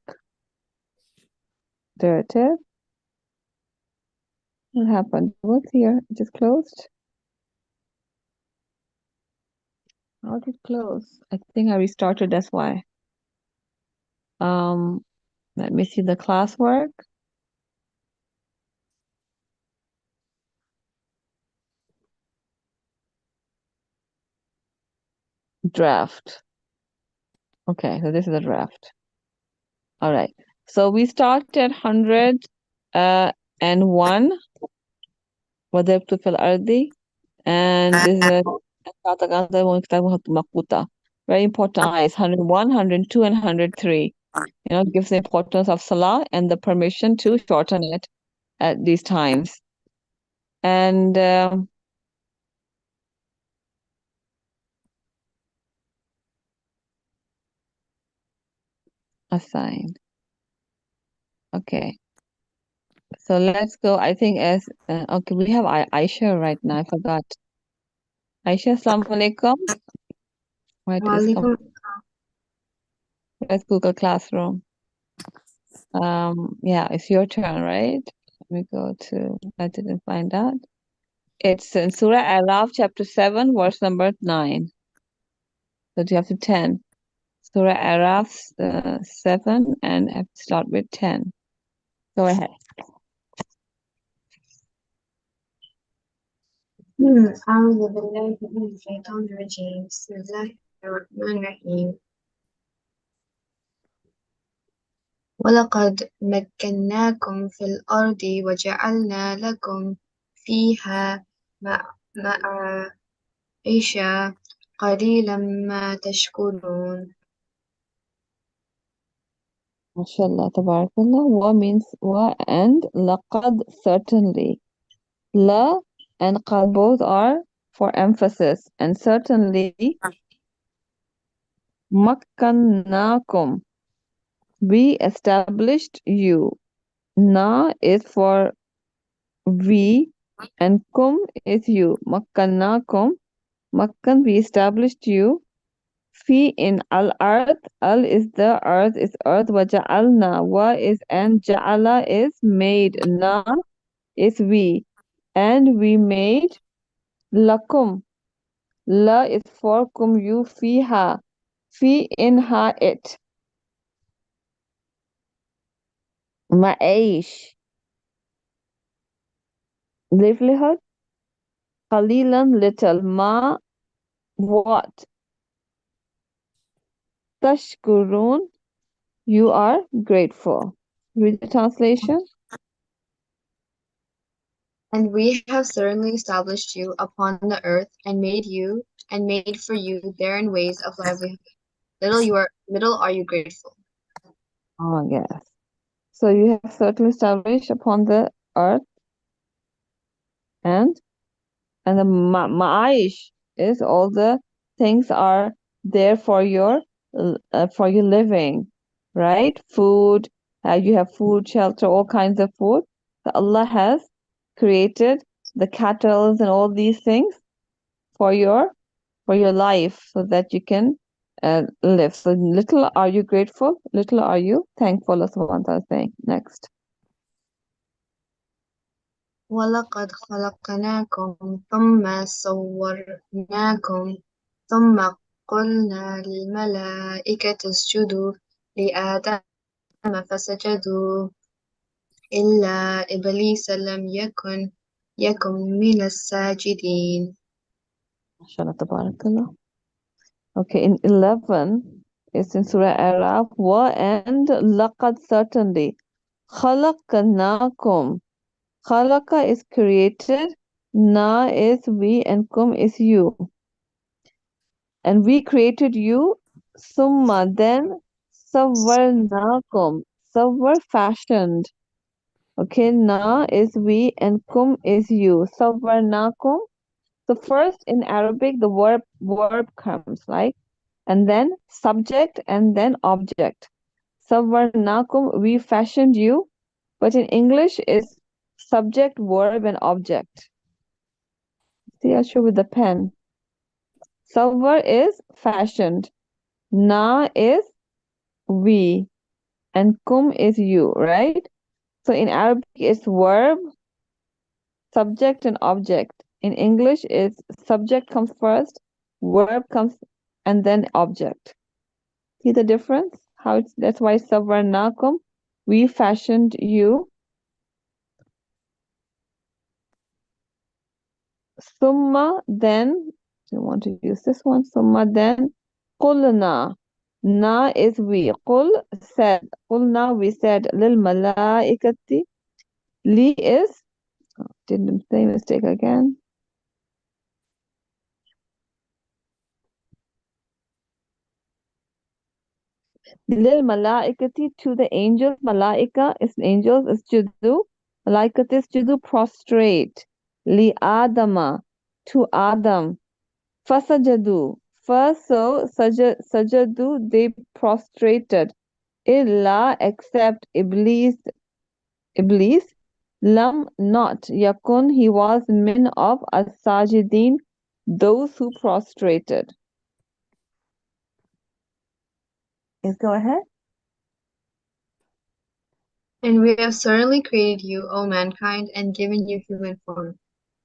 There it is. What happened? What's here? It just closed? How did it close? I think I restarted, that's why. Let me see the classwork. Draft. Okay, so this is a draft. All right. So we start at 101. وَضَرِبْتُ فِي الْأَرْضِ. And this is very important ayahs, 101, 102, and 103. You know, gives the importance of salah and the permission to shorten it at these times. And assign. Okay. So let's go. I think as okay, we have Aisha right now. I forgot. Aisha, assalamu alaikum. Right, let's Google Classroom. Yeah, it's your turn, right? Let me go to. I didn't find out. It's in Surah Araf, chapter 7, verse number 9. So you have to 10. Surah Araf 7, and have to start with 10. Go ahead. أعوذ بالله من الشيطان الرجيم بسم الله الرحمن الرحيم ولقد مكناكم في الأرض وجعلنا لكم فيها معيشة قليلا ما تشكرون. MashaAllah, tabarakallah. Wa means wa and laqad certainly. La and qad both are for emphasis, and certainly makkannakum, we established you. Na is for we, and kum is you. Makkannakum, makkan, we established you. Fi in al-earth, al is the earth, is earth. Wa ja'alna, wa is and ja'ala is made. Na is we, and we made lakum. La is for kum, you, fiha. Fi in ha it. Ma'aish, livelihood. Qalilan, little. Ma, what. Tashkurun, you are grateful. Read the translation. And we have certainly established you upon the earth and made for you therein ways of livelihood. Little are you grateful. Oh, yes. So you have certainly established upon the earth, and the ma'aish is all the things are there for your living, right? Food, you have food, shelter, all kinds of food. So Allah has created the cattle and all these things for your life, so that you can live. So little are you grateful, little are you thankful. Allah subhanahu wa ta'ala is saying. Next. ولقد خلقناكم ثم صورناكم ثم قلنا للملائكة اسجدوا لآدم فسجدوا إلا إبليس لم يكن من الساجدين. MashaAllah, tabarakallah. Okay, in 11, it's in Surah Araf, wa and laqad certainly. Khalaqnakum. Khalaqa is created, na is we, and kum is you. And we created you, summa then, sawwarnakum. Sawwar fashioned. Okay, na is we, and kum is you. Sawwarnakum. So first in Arabic, the verb comes, like, and then subject, and then object. Sawwarnakum, we fashioned you. But in English, it's subject, verb, and object. See, I'll show with the pen. Sawwar is fashioned. Na is we. And kum is you, right? So in Arabic, it's verb, subject, and object. In English, it's subject comes first, verb comes, and then object. See the difference? That's why sawwarnakum, we fashioned you. Summa, then, do you want to use this one? Summa, then, qulna. Na is we. Qul, said. Qulna, we said. Lil malaikati. Li is, didn't say mistake again. Lil malaikati, to the angels. Malaika is angels, is judu. Malaikat is judu, prostrate. Li adama, to Adam. Fasajadu. First, so sajadu, they prostrated. Illa, except Iblis. Iblis. Lam, not. Yakun, he was min of as-sajidin, those who prostrated. Yes, go ahead. And we have certainly created you, O mankind, and given you human form.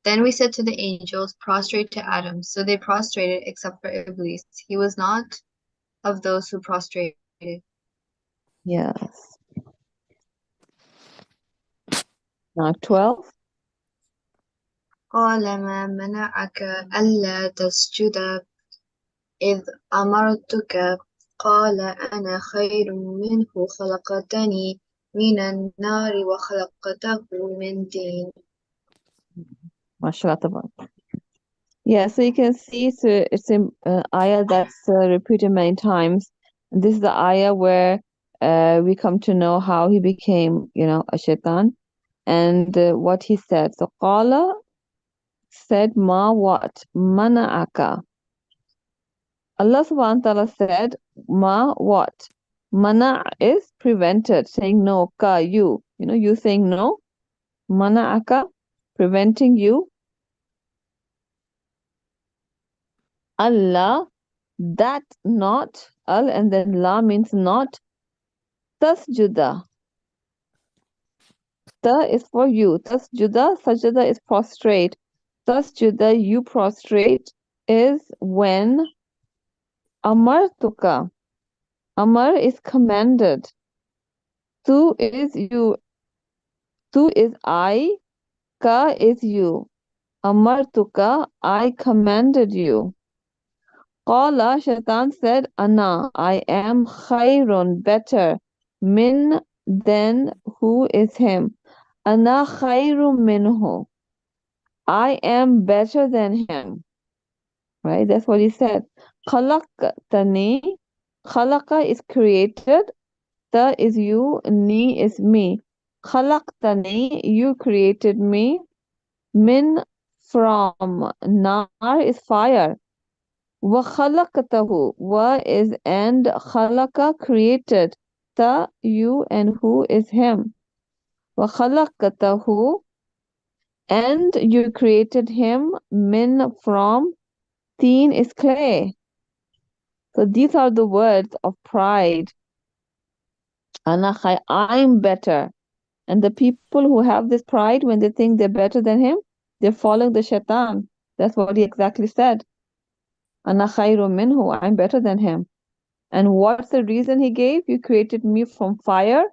Then we said to the angels, prostrate to Adam. So they prostrated, except for Iblis. He was not of those who prostrated. Yes. Now 12. قال ما منعك ألا تسجد إذ أمرتك قال أنا خير منه خلقتني من النار وخلقته من طين. MashaAllah. Tabarak. Yeah, so you can see it's an ayah that's repeated many times. This is the ayah where we come to know how he became, a shaitan and what he said. So qala said, ma what? Mana'aka. Allah subhanahu wa ta'ala said, ma what? Mana is prevented, saying no, ka, you. You saying no. Mana'aka, preventing you. Allah, that not, al and then la means not. Tasjuda. Ta is for you. Tasjuda, sajada is prostrate. Tasjuda, you prostrate, is when amartuka. Amar is commanded. Tu is you. Tu is I. Ka is you. Amartuka, I commanded you. Qala, Shaitan said, Ana, I am khairun, better, min, than, who is him. Ana khairum minhu. I am better than him. Right? That's what he said. Khalaqtani. Khalaqa is created. Ta is you. Ni is me. Khalaqtani, you created me. Min, from. Nar is fire. Wa khalaqtahu. Wa is and. Khalaqa created. Ta, you, and who is him. Wa khalaqtahu. And you created him. Min, from. Teen is clay. So these are the words of pride. Anachai, I'm better. And the people who have this pride, when they think they're better than him, they're following the shaitan. That's what he exactly said. Ana khairu minhu, I'm better than him. And what's the reason he gave? You created me from fire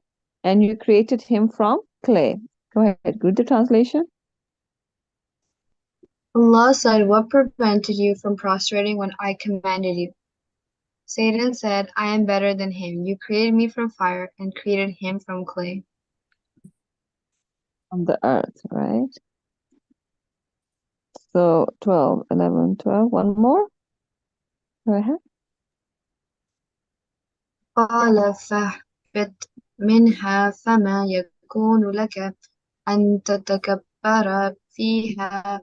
and you created him from clay. Go ahead, read the translation. Allah said, what prevented you from prostrating when I commanded you? Satan said, I am better than him. You created me from fire and created him from clay. From the earth, right? So 12, 11, 12. One more. Go ahead. قال فاهبط منها فما يكون لك أن تتكبر فيها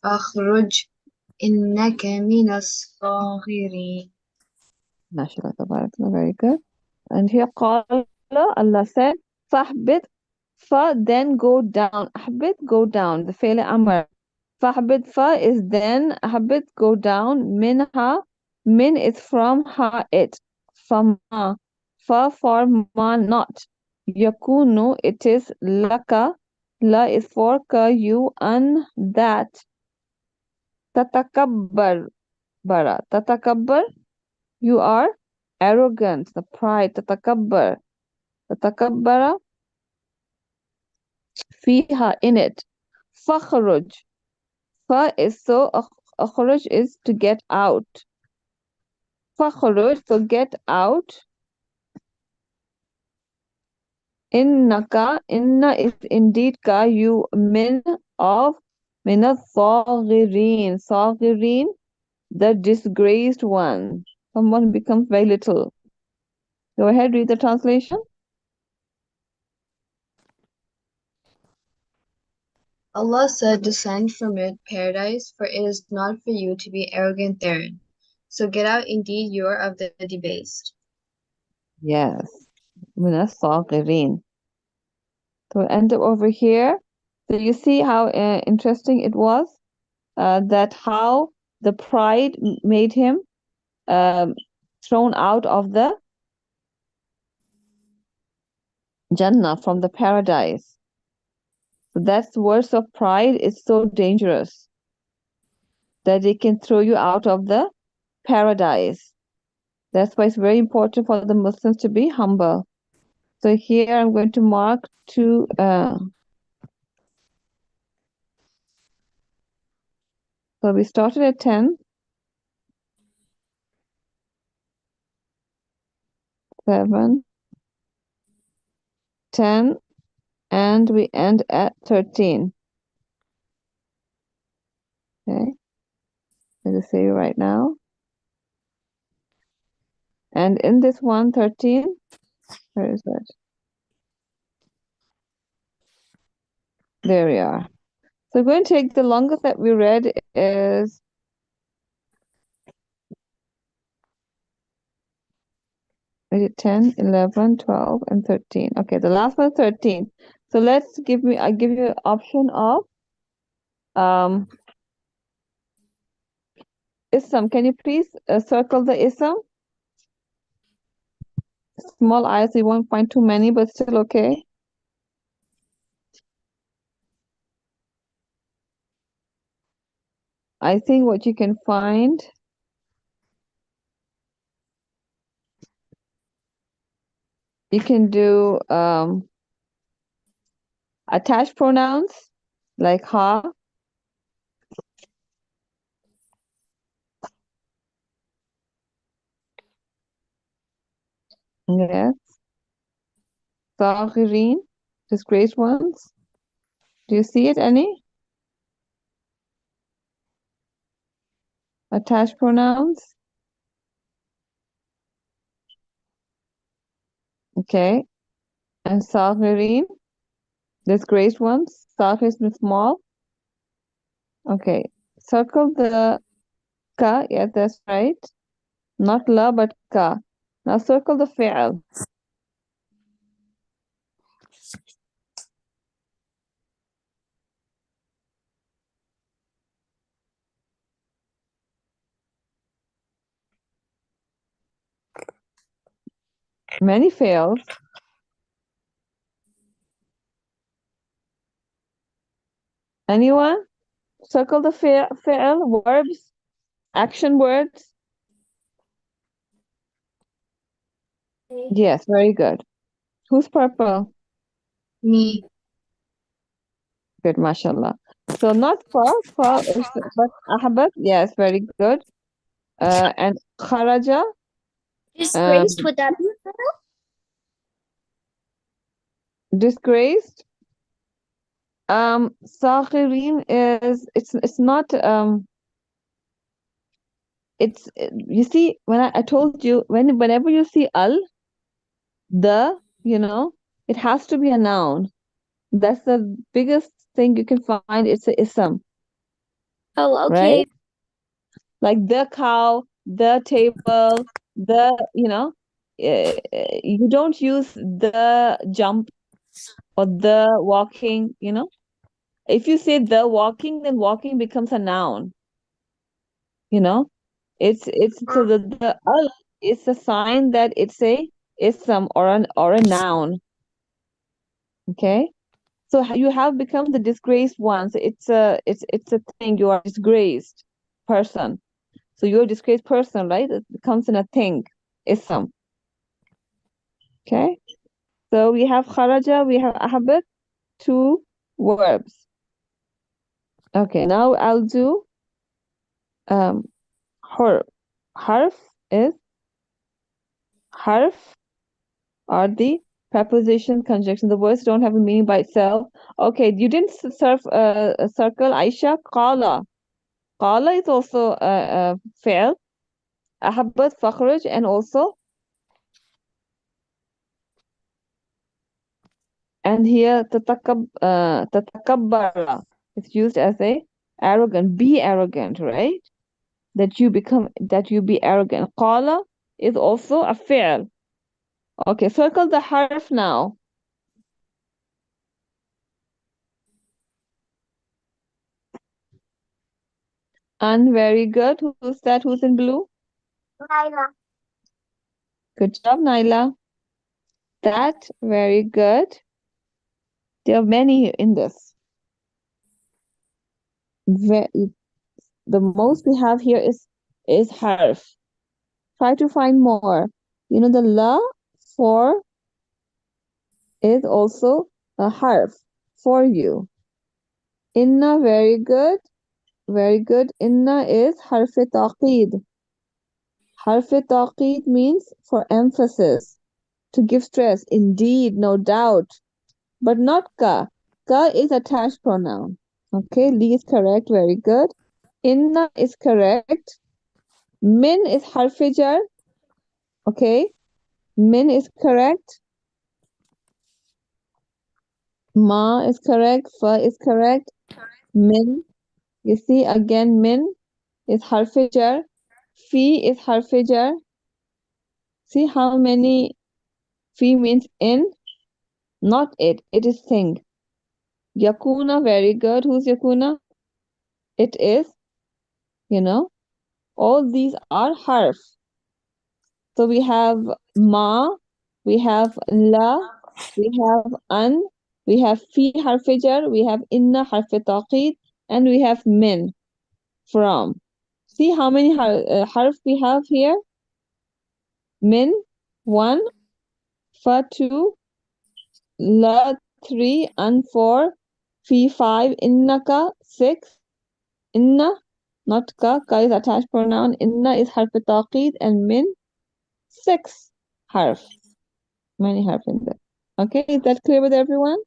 فاخرج إنك من الصاغرين. MashaAllah, tabarakallah, very good. And here, Allah said, فاهبط then go down. أهبط go down. The فعل أمر. فاهبط is then. أهبط go down. منها. Min is from her it. فما. For ma not. يكون it is لك. La is for ka you and that. تتكبر. تتكبر you are arrogant. The pride. تتكبر فيها in it. فخرج. is so. أخرج is to get out. فخرج so get out. إنك. Inna is indeed ka you min of. من الصاغرين. صاغرين the disgraced one. Someone becomes very little. Go ahead, read the translation. Allah said, descend from it, paradise, for it is not for you to be arrogant therein. So get out, indeed you are of the debased. Yes. من الصاغرين. So we'll end up over here. So you see how interesting it was, that how the pride made him thrown out of the Jannah, from the paradise. So that's words of pride is so dangerous that it can throw you out of the paradise. That's why it's very important for the Muslims to be humble. So here I'm going to mark two. So we started at 10, 7, 10, and we end at 13. Okay, I'll just say right now. And in this one, 13, where is that? There we are. So we're going to take the longest that we read is it 10, 11, 12, and 13. Okay, the last one is 13. So let's I'll give you an option of ism. Can you please circle the ism? Small eyes, you won't find too many, but still okay. I think what you can find, you can do attached pronouns like ha. Yes. Saghirin, disgraced ones. Do you see it any? Attached pronouns. Okay. And Saghirin, disgraced ones. Saghir is small. Okay. Circle the ka. Yes, that's right. Not la, but ka. Now circle the fi'al. Many fails. Anyone? Circle the fi'al, verbs, action words. Yes, very good. Who's purple? Me. Good, mashallah. So not fa is, but ahbab. Yes, very good. And kharaja. Disgraced, would that be? Disgraced. Sakhirin is, it's not, it's, you see, when I told you, whenever you see al, it has to be a noun. That's the biggest thing you can find. It's a ism, Oh, right? okay. Like the cow, the table, you don't use the jump, or the walking, If you say the walking, then walking becomes a noun, It's so the al is a sign that it's a ism or a noun. Okay? So you have become the disgraced one. So it's a thing. You are disgraced person. So you're a disgraced person, right? It becomes in a thing, ism. Okay? So we have kharaja, we have ahabat, two verbs. Okay, now I'll do harf. Harf is harf are the preposition conjunction. The words don't have a meaning by itself. Okay, you didn't circle Aisha. Qala. Qala is also a fail. Ahabbat, fakhraj, and also, and here tatakabbara is used as a arrogant. Be arrogant, right? That you be arrogant. Qala is also a fail. Okay, circle the harf now. And very good. Who's that? Who's in blue? Naila. Good job, Naila. That very good. There are many in this. The most we have here is harf. Try to find more. The la for is also a harf for you. Inna, very good. Very good. Inna is harf taqid. Harf taqid means for emphasis, to give stress. Indeed, no doubt. But not ka. Ka is attached pronoun. Okay, Li is correct. Very good. Inna is correct. Min is harfijar. Okay. Min is correct. Ma is correct. Fa is correct. Min. You see again, min is harfijar. Fi is harfijar. See how many fi means in? Not it. It is thing. Yakuna, very good. Who's Yakuna? It is, all these are harf. So we have ma, we have la, we have an, we have fi harfijar, we have inna harfi taqid, and we have min, from. See how many harf we have here? Min, 1, fa 2, la 3, an 4, fi 5, innaka 6, inna, not ka is attached pronoun, inna is harf taqid, and min 6 harf. Many harf in there. Okay, is that clear with everyone?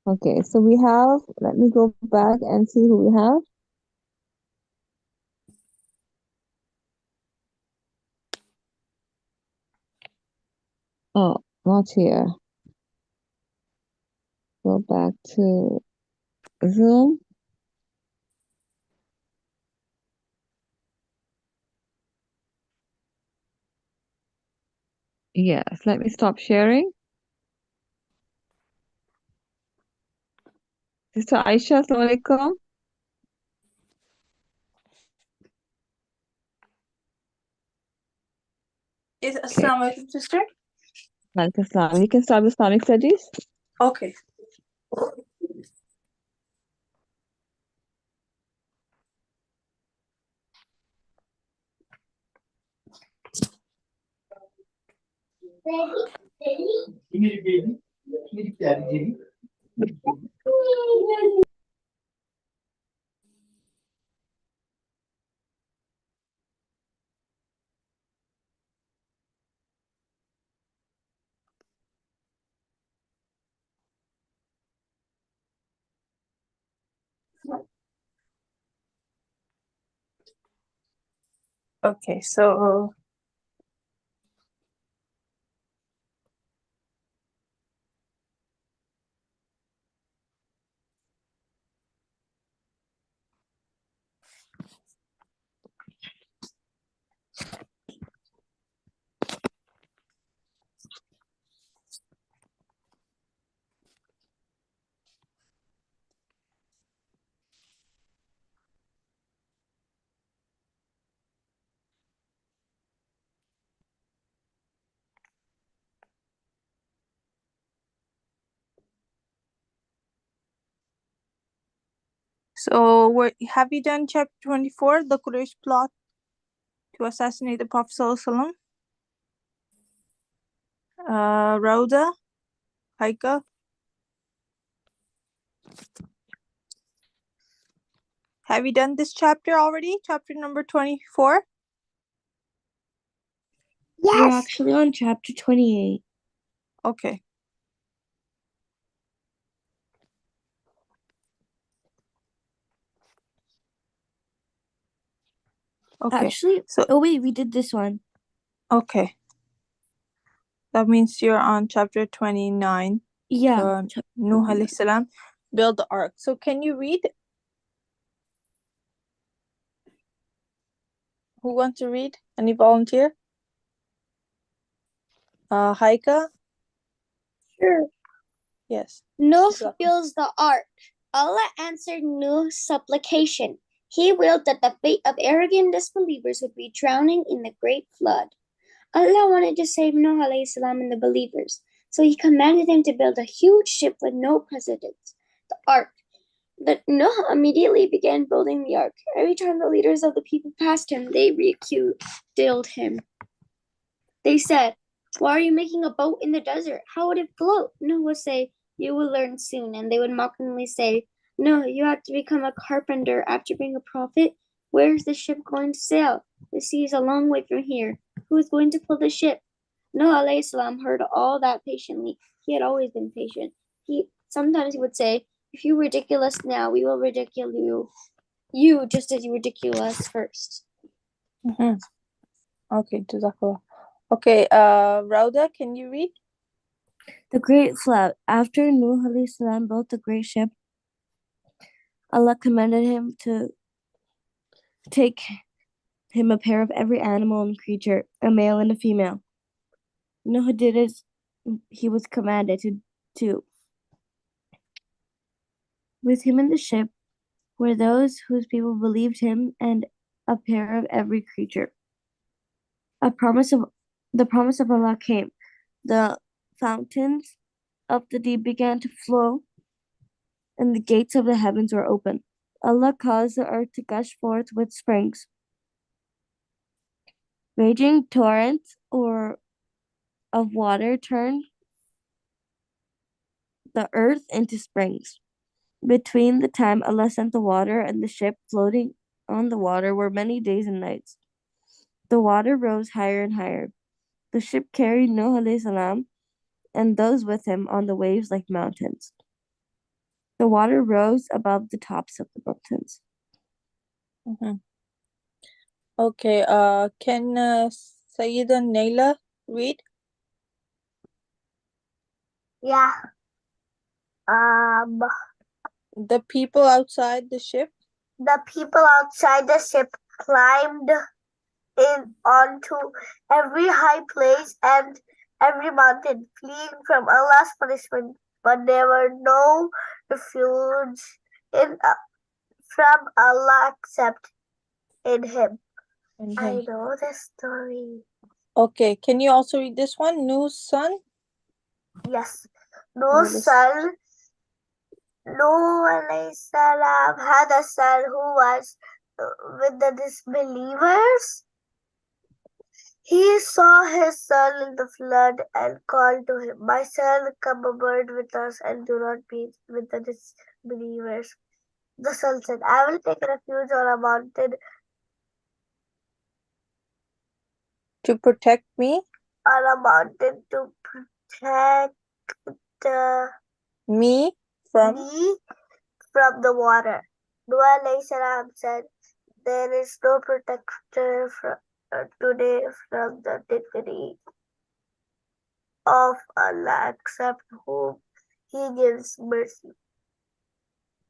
Okay, so we have, let me go back and see who we have. Oh, not here. Go back to Zoom. Yes, let me stop sharing. Sister Aisha, Assalamu alaikum. Is Assalamu alaikum, sister? Walaikum assalam. You can start with Islamic studies. Okay. Okay, so So have you done chapter 24, the Quraysh plot to assassinate the Prophet ﷺ? Rhoda, Haika, have you done this chapter already? Chapter number 24? We're actually on chapter 28. Okay. Okay. Actually, So wait, we did this one. okay. That means you're on chapter 29. Yeah. Nuh alayhi salam build the ark. So can you read? Who wants to read? Any volunteer? Haika? Sure. Yes. Nuh Jazakallah. builds the ark. Allah answered Nuh's supplication. He willed that the fate of arrogant disbelievers would be drowning in the great flood. Allah wanted to save Nuh alayhi salam and the believers, so he commanded him to build a huge ship with no precedence, the ark. But Nuh immediately began building the ark. Every time the leaders of the people passed him, they ridiculed him. They said, "Why are you making a boat in the desert? How would it float?" Nuh would say, "You will learn soon." And they would mockingly say, "No, you have to become a carpenter after being a prophet. Where is the ship going to sail? The sea is a long way from here. Who is going to pull the ship?" Nuh alayhi salam heard all that patiently. He had always been patient. Sometimes he would say, "If you ridicule us now, we will ridicule you just as you ridicule us first." Mm-hmm. Okay, Jazakallah. Okay, Rauda, can you read? The great flood. After Nuh alayhi salam built the great ship, Allah commanded him to take him a pair of every animal and creature, a male and a female. Nuh did as he was commanded to do. With him in the ship were those whose people believed him, and a pair of every creature. The promise of Allah came. The fountains of the deep began to flow, and the gates of the heavens were open. Allah caused the earth to gush forth with springs. Raging torrents of water turned the earth into springs. Between the time Allah sent the water and the ship floating on the water were many days and nights. The water rose higher and higher. The ship carried Nuh alayhi salam and those with him on the waves like mountains. The water rose above the tops of the mountains. Mm-hmm. Okay, can Sayyida Naila read? Yeah. The people outside the ship? The people outside the ship climbed in onto every high place and every mountain, fleeing from Allah's punishment. But there were no refuge from Allah except in Him. I know this story. Okay, can you also read this one? Nuh's son? Yes. Nuh's son, Nuh alayhi salam, had a son who was with the disbelievers. He saw his son in the flood and called to him, "My son, come aboard with us and do not be with the disbelievers." The son said, "I will take refuge on a mountain To protect me? to protect Me from? me from the water." Noah alayhi salam said, "There is no protector today from the dignity of Allah except whom He gives mercy.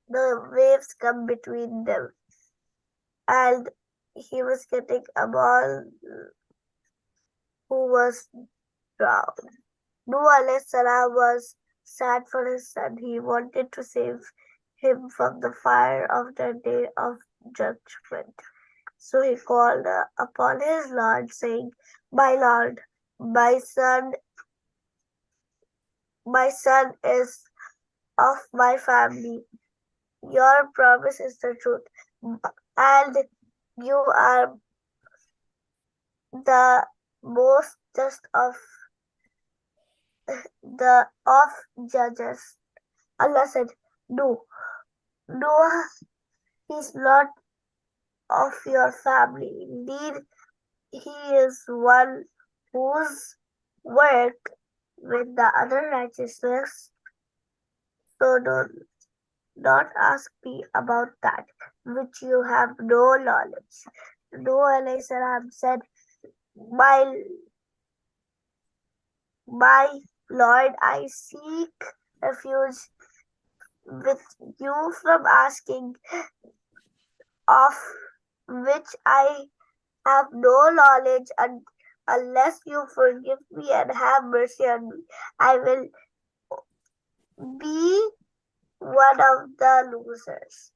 The waves come between them." And he was getting a ball who was drowned. Nuh alayhi salam was sad for his son. He wanted to save him from the fire of the day of judgment. So he called upon his Lord, saying, "My Lord, my son is of my family. Your promise is the truth, and you are the most just of judges. Allah said, No, Noah is not of your family. Indeed, he is one whose work with the other righteousness. So do not ask me about that which you have no knowledge. Noah alayhi salam said, My Lord, I seek refuge with you from asking of which I have no knowledge, and unless you forgive me and have mercy on me, I will be one of the losers.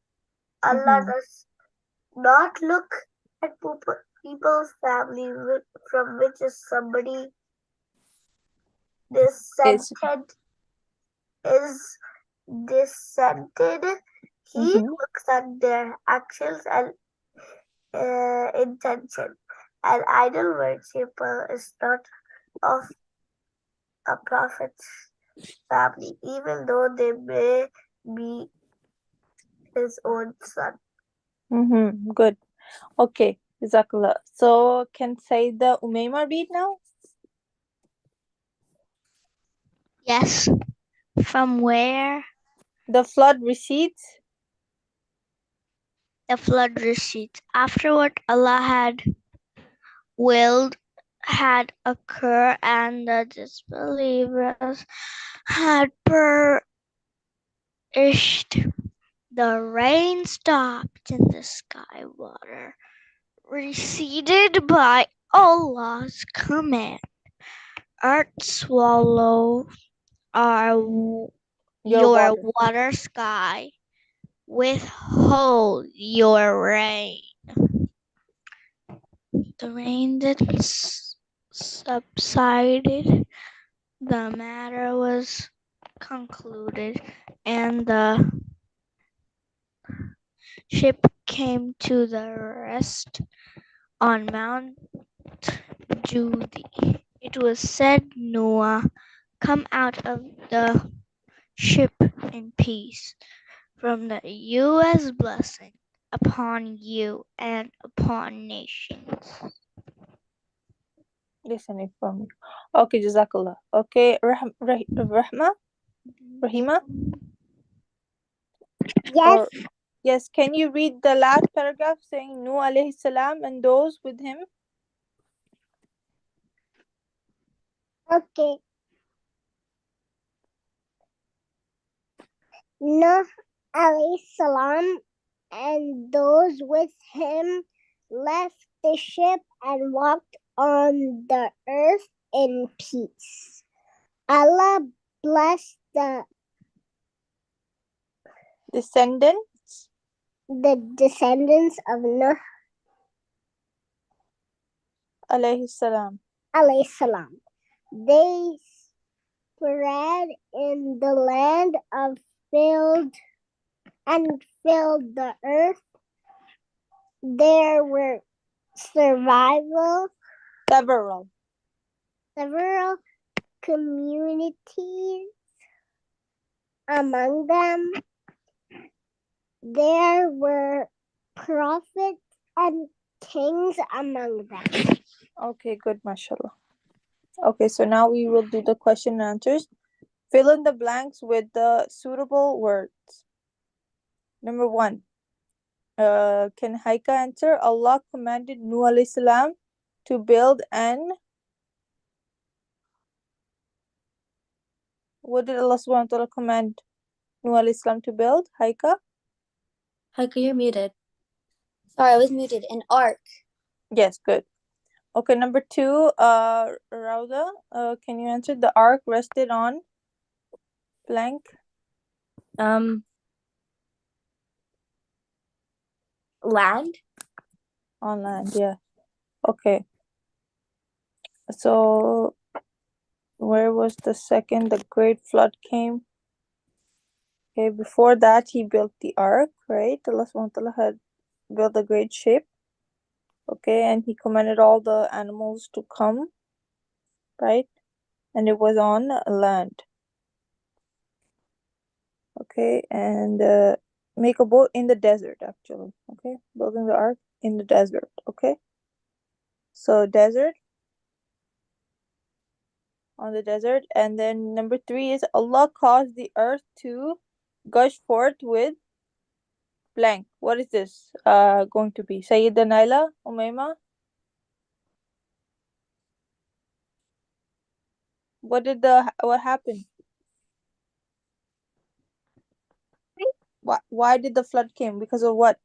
Allah does not look at people's family from which is somebody dissented is dissented. He looks at their actions and intention. An idol worshipper is not of a prophet's family, even though they may be his own son. Good. Okay, Jazakallah. So can Saida Umayma read now? Yes. From where? The flood recedes. The flood recedes. Afterward, Allah had willed had occur, and the disbelievers had perished. The rain stopped, and the sky water receded by Allah's command. Earth swallow your water, sky withhold your rain. The rain then subsided, the matter was concluded, and the ship came to the rest on Mount Judy. It was said, Noah, come out of the ship in peace. From the U.S. blessing upon you and upon nations. Listen for me. Okay, Jazakallah. Okay, Rahima? Yes. Yes, can you read the last paragraph saying Nuh alayhi salam and those with him? Okay. Nuh alayhi salam and those with him left the ship and walked on the earth in peace. Allah blessed the descendants of Nuh alayhi salam. alayhi salam. They spread in the land of filled the earth. There were several communities among them. There were prophets and kings among them. Okay, good, mashallah. Okay, so now we will do the question and answers. Fill in the blanks with the suitable words. Number 1. Can Haika answer? Allah commanded Nuh alayhi salam to build an... What did Allah subhanahu wa ta'ala command Nuh alayhi salam to build? Haika, you're muted. Sorry, I was muted. An ark. Yes, good. Okay, number 2, Rauda, can you answer? The ark rested on blank? Land. On land, yeah. Okay. So, where was the second? The great flood came. Okay, before that he built the ark, right? Allah subhanahu wa ta'ala had built a great ship. Okay, and he commanded all the animals to come, right? And it was on land. Okay, and make a boat in the desert, actually. Okay, building the ark in the desert. Okay, so desert, on the desert. And then number 3 is Allah caused the earth to gush forth with blank. What is this going to be? Sayyida Naila, Umayma? What happened? Why did the flood came? Because of what?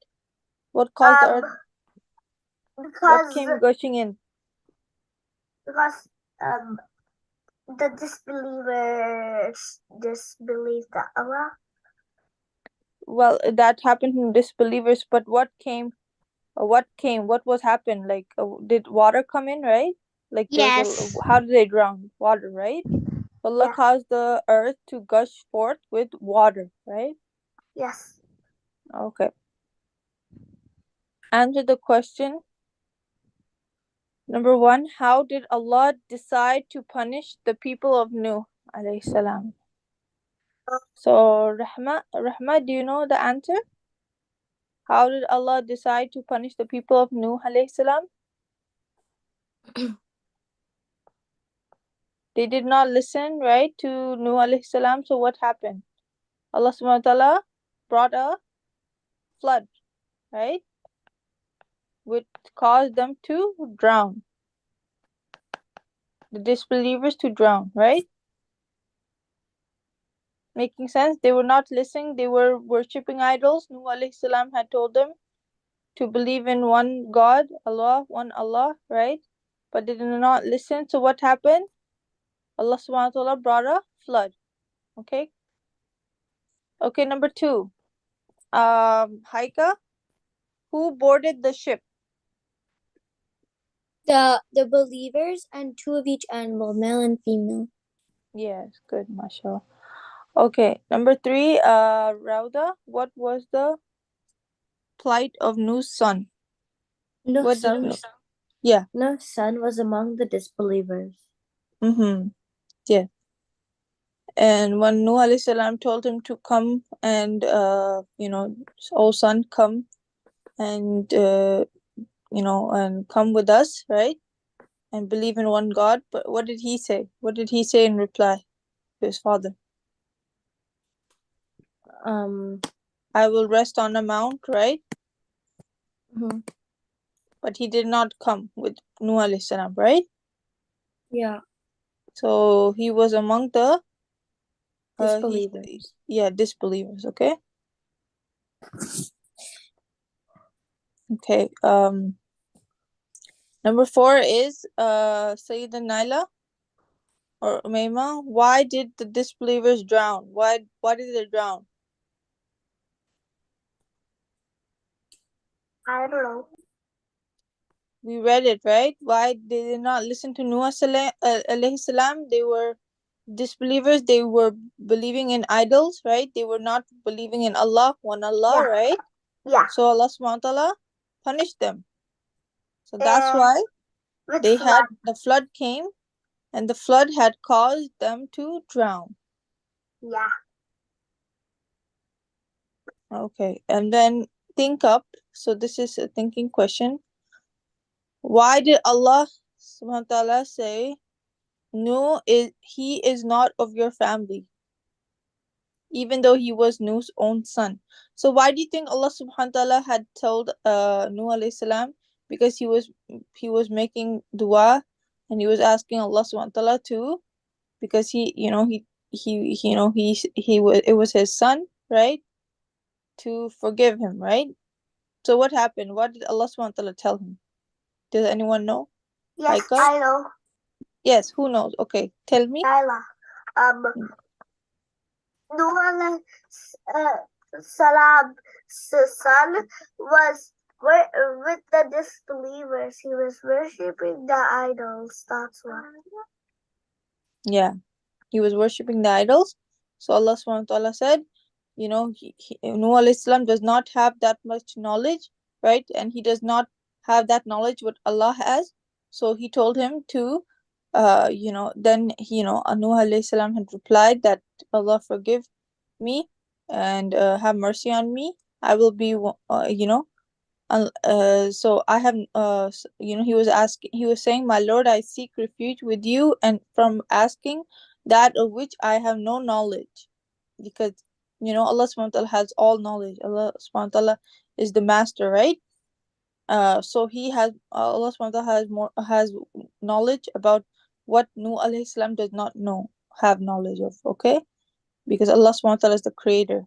What caused the earth? What Because came gushing in? because the disbelievers disbelieved that Allah. Well, that happened in disbelievers, but what came? What was happened? Like, did water come in, right? Like, Yes. how did they drown? Water, right? Allah Yeah. caused the earth to gush forth with water, right? Yes. Okay. Answer the question. Number 1, how did Allah decide to punish the people of Nuh alayhi salam? So, Rahma, do you know the answer? How did Allah decide to punish the people of Nuh alayhi salam? They did not listen, right, to Nuh alayhi salam. So what happened? Allah subhanahu wa ta'ala brought a flood, right? Which caused them to drown. The disbelievers to drown, right? Making sense? They were not listening. They were worshipping idols. Nuh alayhi salam had told them to believe in one God, Allah, one Allah, right? But they did not listen. So what happened? Allah subhanahu wa ta'ala brought a flood. Okay. Okay, number 2. Haika, who boarded the ship? The believers and 2 of each animal, male and female. Yes, good, mashallah. Okay, number 3, Rauda, what was the plight of Nuh's son? No What did son. Yeah. No son was among the disbelievers. Mm-hmm. Yeah. And when Nuh alayhi salam told him to come and oh son, come and and come with us, right? And believe in one God. But what did he say? What did he say in reply to his father? I will rest on a mount, right? Mm-hmm. But he did not come with Nuh alayhi salam, right? Yeah. So he was among the Disbelievers. disbelievers. Okay. Okay. Number 4 is Sayyida Naila or Umayma. Why did the disbelievers drown? Why did they drown? I don't know. We read it, right? Why they did not listen to Nuh alayhi salam? They were disbelievers. They were believing in idols, right? They were not believing in Allah, one Allah, Yeah. right? Yeah. So Allah subhanahu wa ta'ala punished them. So that's why the flood came, and the flood had caused them to drown. Yeah. Okay, and then think up. So this is a thinking question. Why did Allah subhanahu wa ta'ala say, no, he is not of your family, even though he was Nuh's own son? So why do you think Allah subhanahu wa ta'ala had told Nuh alayhi salam? Because he was making dua, and he was asking Allah subhanahu wa ta'ala to, because it was his son, right? To forgive him, right? So what happened? What did Allah subhanahu wa ta'ala tell him? Does anyone know? Yes, Haika? I know. Yes, who knows? Okay, tell me. Nyla. Nuh alayhi salam's son was with the disbelievers. He was worshipping the idols. That's why. Yeah, he was worshipping the idols. So Allah subhanahu wa ta'ala said, Nuh alayhi salam does not have that much knowledge, right? And he does not have that knowledge what Allah has. So he told him to, then, Nuh alayhi salam had replied that Allah forgive me and have mercy on me. I will be, so I have, he was saying, my Lord, I seek refuge with you and from asking that of which I have no knowledge. Because, Allah subhanahu wa ta'ala has all knowledge. Allah subhanahu wa ta'ala is the master, right? So Allah subhanahu wa ta'ala has knowledge about what Nuh alayhi salam does not have knowledge of, okay? Because Allah subhanahu wa ta'ala is the creator,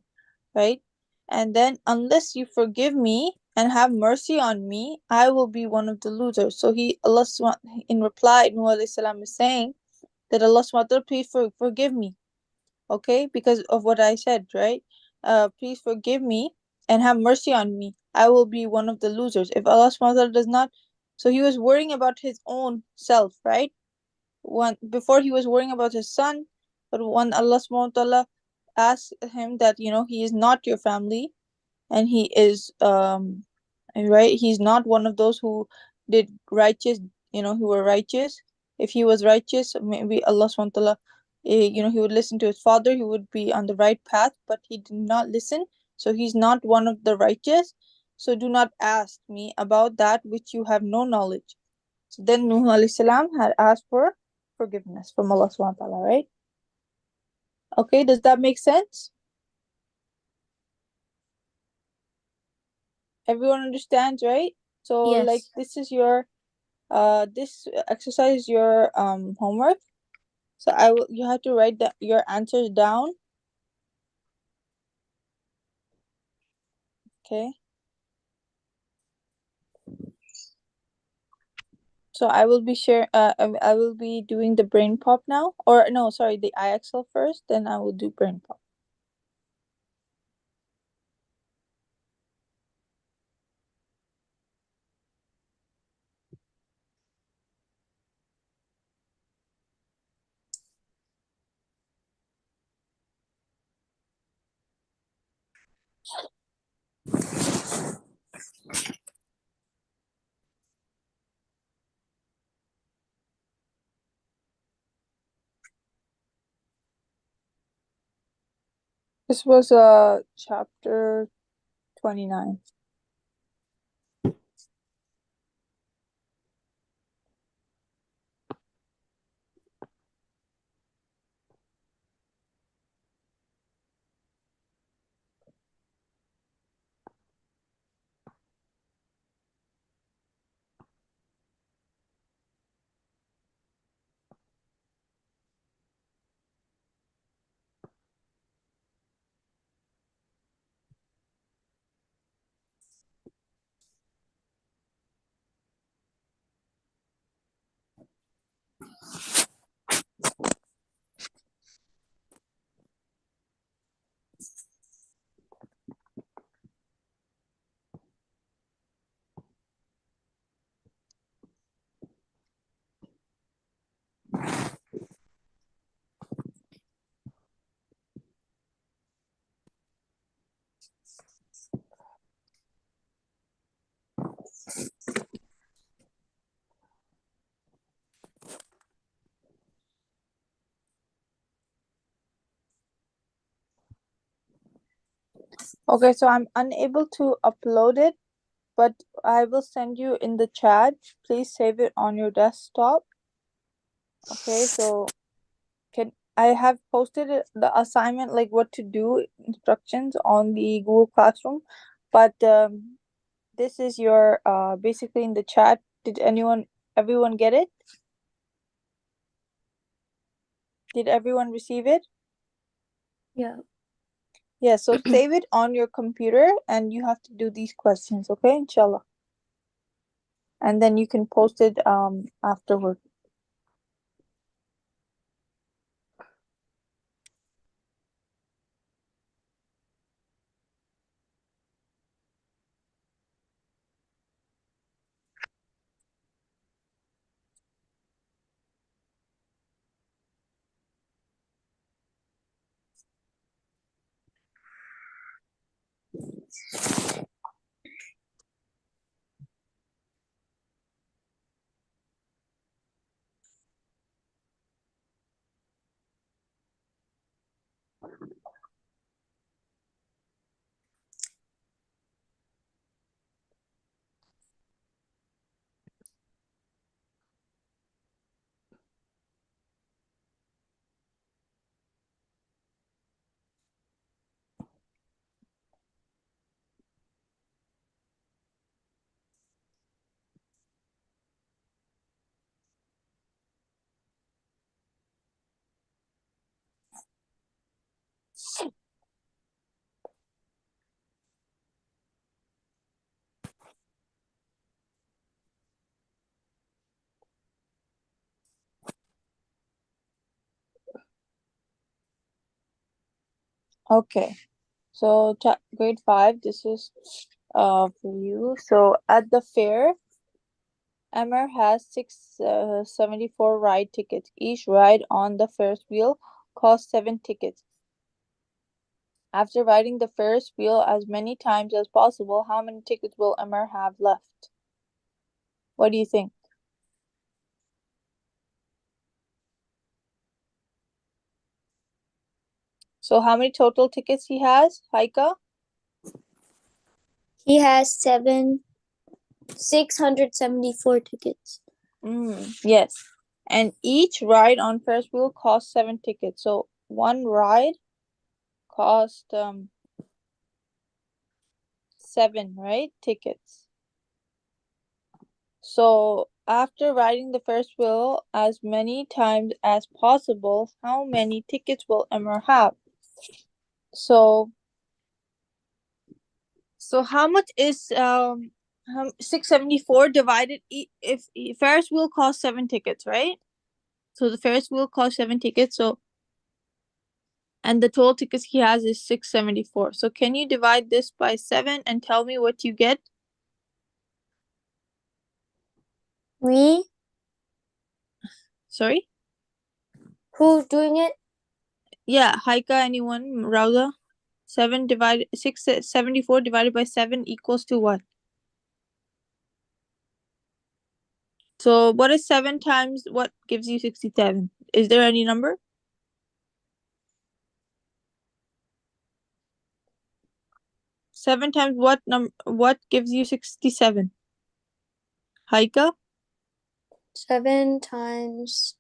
right? And then, unless you forgive me and have mercy on me, I will be one of the losers. So in reply, Nuh alayhi salam is saying that Allah subhanahu wa ta'ala, please forgive me, okay? Because of what I said, right? Please forgive me and have mercy on me. I will be one of the losers. If Allah subhanahu wa ta'ala does not, so he was worrying about his own self, right? Before he was worrying about his son, but when Allah subhanahu wa ta'ala asked him that, he is not your family, and he is, right, he's not one of those who did righteous, who were righteous. If he was righteous, maybe Allah subhanahu wa ta'ala, he would listen to his father, he would be on the right path, but he did not listen, so he's not one of the righteous. So do not ask me about that which you have no knowledge. So then Nuh alayhi salam had asked for forgiveness from Allah subhanahu wa ta'ala, right? Okay, does that make sense? Everyone understands, right? So, like, Yes. this is your this exercise is your homework. So you have to write your answers down. Okay. So I will be I will be doing the brain pop now, or no, sorry, the IXL first, then I will do brain pop. This was chapter 29. Okay, so I'm unable to upload it, but I will send you in the chat. Please save it on your desktop. Okay, so I have posted the assignment, like what to do instructions on the Google Classroom, but this is your basically in the chat. Did everyone get it? Did everyone receive it? Yeah. Yeah, so save it on your computer and you have to do these questions, okay? Inshallah. And then you can post it afterward. Okay. So grade 5, this is for you. So at the fair, Emmer has 674 ride tickets. Each ride on the Ferris wheel costs 7 tickets. After riding the Ferris wheel as many times as possible, how many tickets will Emmer have left? What do you think? So how many total tickets he has, Haika? He has 674 tickets. Yes. And each ride on Ferris wheel costs 7 tickets. So one ride cost 7, right? Tickets. So after riding the Ferris wheel as many times as possible, how many tickets will Emmer have? So how much is 674 divided if Ferris wheel costs 7 tickets, right? So the Ferris wheel costs 7 tickets, so and the total tickets he has is 674. So can you divide this by 7 and tell me what you get? Me? Sorry? Who's doing it? Yeah, Haika, anyone? Rauda? 674 divided by 7 equals to what? So what is 7 times what gives you 67? Is there any number? 7 times what gives you 67? Haika? 7 times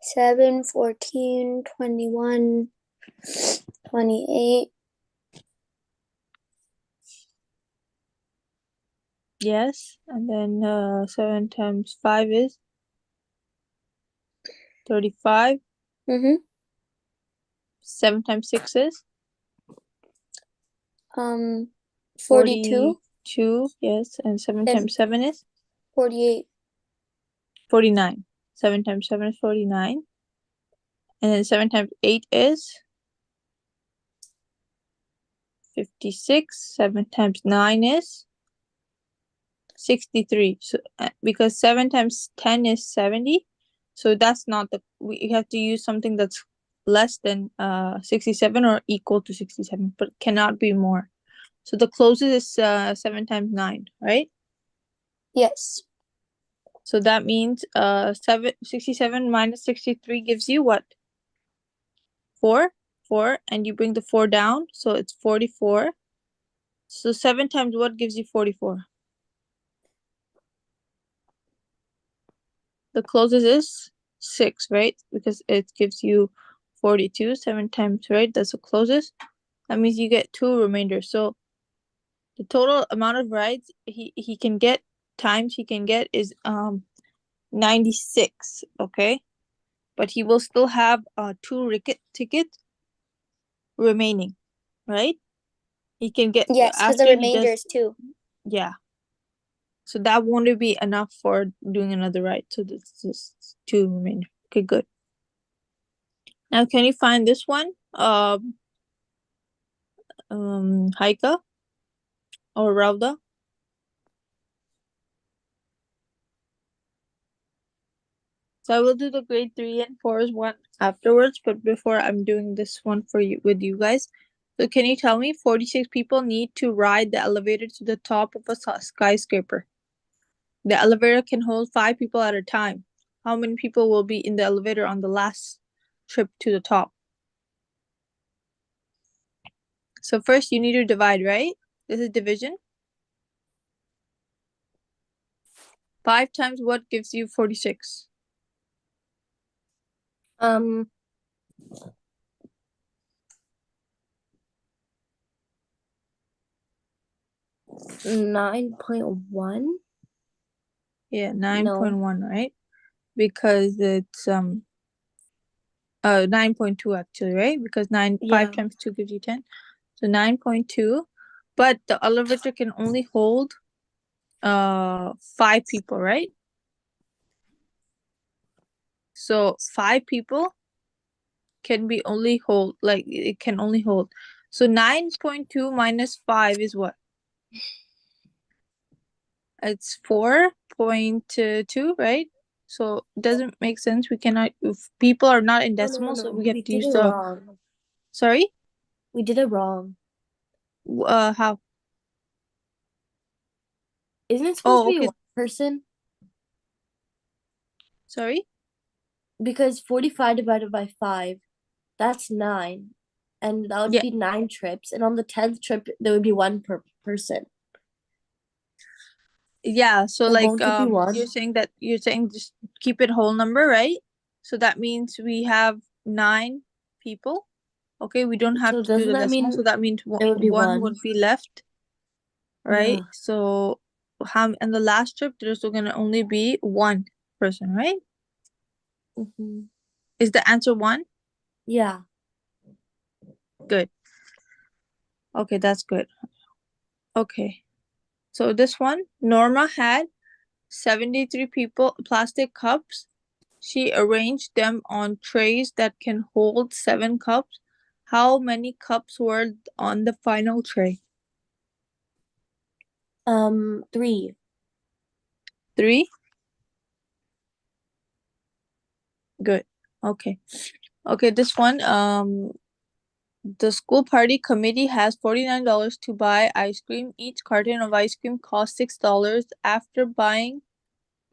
7, 14, 21, 28. Yes. And then 7 times 5 is 35. 7 times 6 is 42. 42. Yes. And 7 Then times 7 is 48. 49. 7 times 7 is 49. And then 7 times 8 is 56. 7 times 9 is 63. So because 7 times 10 is 70. So that's not we have to use something that's less than 67 or equal to 67, but cannot be more. So the closest is 7 times 9, right? Yes. So that means 67 minus 63 gives you what? 4. 4, and you bring the 4 down, so it's 44. So 7 times what gives you 44? The closest is 6, right? Because it gives you 42. 7 times, right? That's the closest. That means you get 2 remainders. So the total amount of rides he can get is 96, okay? But he will still have 2 tickets remaining, right? He can get Yes, because the after he remainder does, is 2. yeah. So that won't be enough for doing another ride. So this is 2 remaining. Okay, good. Now can you find this one? Haika or Rauda? So I will do the grade 3 and 4's one afterwards, but before I'm doing this one for you with you guys. So can you tell me 46 people need to ride the elevator to the top of a skyscraper? The elevator can hold 5 people at a time. How many people will be in the elevator on the last trip to the top? So first you need to divide, right? This is division. 5 times what gives you 46? 9.1. Yeah, 9.1, right? Because it's 9.2 actually, right? Because 5 times 2 gives you 10. So 9.2, but the elevator can only hold 5 people, right? So 5 people can be only hold, like it can only hold. So 9.2 minus 5 is what? It's 4.2, right? So it doesn't make sense. We cannot, if people are not in No, decimal, no, so no. we have We to did use it the, wrong. sorry? We did it wrong. How? Isn't it supposed Oh, to be okay. one person? Sorry? Because 45 divided by 5, that's 9. And that would Yeah. be 9 trips. And on the 10th trip, there would be one per person. Yeah, so So like won't it be one? you're saying just keep it whole number, right? So that means we have 9 people. Okay, we don't have So to do doesn't the that decimal, mean so that means it would be one 1? would be left, right? Yeah. So how in the last trip there's still gonna only be one person, right? Mm-hmm. Is the answer 1? Yeah. Good. Okay, that's good. Okay. So this one, Norma had 73 plastic cups. She arranged them on trays that can hold 7 cups. How many cups were on the final tray? 3. 3? Good. Okay. Okay, this one, the school party committee has $49 to buy ice cream. Each carton of ice cream costs $6. After buying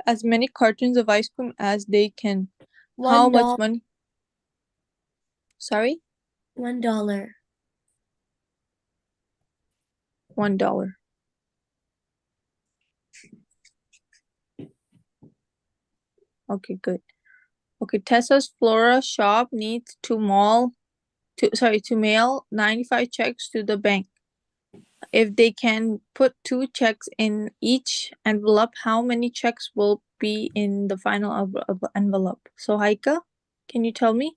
as many cartons of ice cream as they can, how much $1. money? Sorry? $1. $1. Okay, good. Okay, Tessa's Flora shop needs to mail 95 checks to the bank. If they can put 2 checks in each envelope, how many checks will be in the final envelope? So Haika, can you tell me?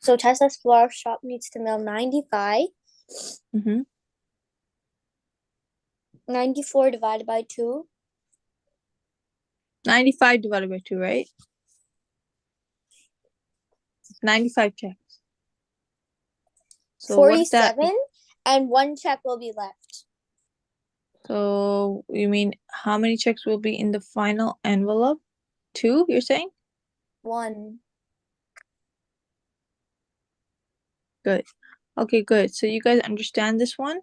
So Tessa's flower shop needs to mail 95. Mm-hmm. 94 divided by 2. 95 divided by 2, right? 95 checks. So what is that? 47. And 1 check will be left. So you mean how many checks will be in the final envelope? 2, you're saying? 1. Good. Okay, good. So you guys understand this one?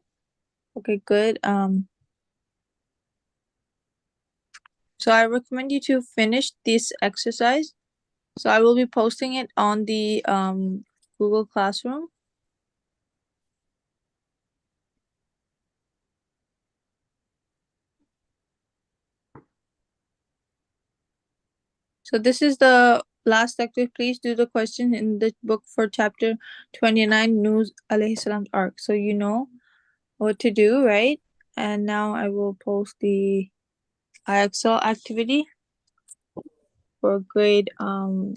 Okay, good. So I recommend you to finish this exercise. So I will be posting it on the Google Classroom. So this is the last lecture. Please do the question in the book for chapter 29, News alayhi salam's arc. So you know what to do, right? And now I will post the IXL activity for grade so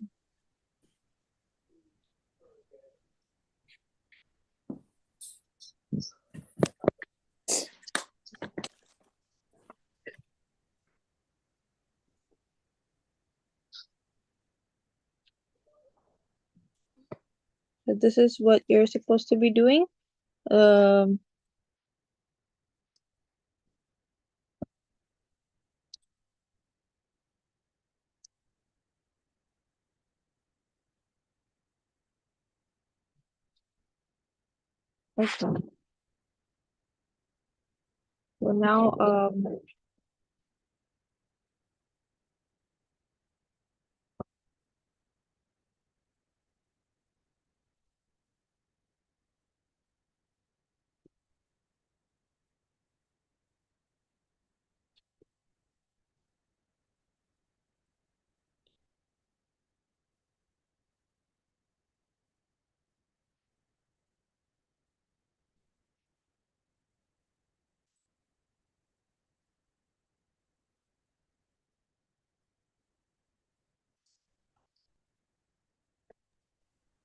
this is what you're supposed to be doing. Um okay. So now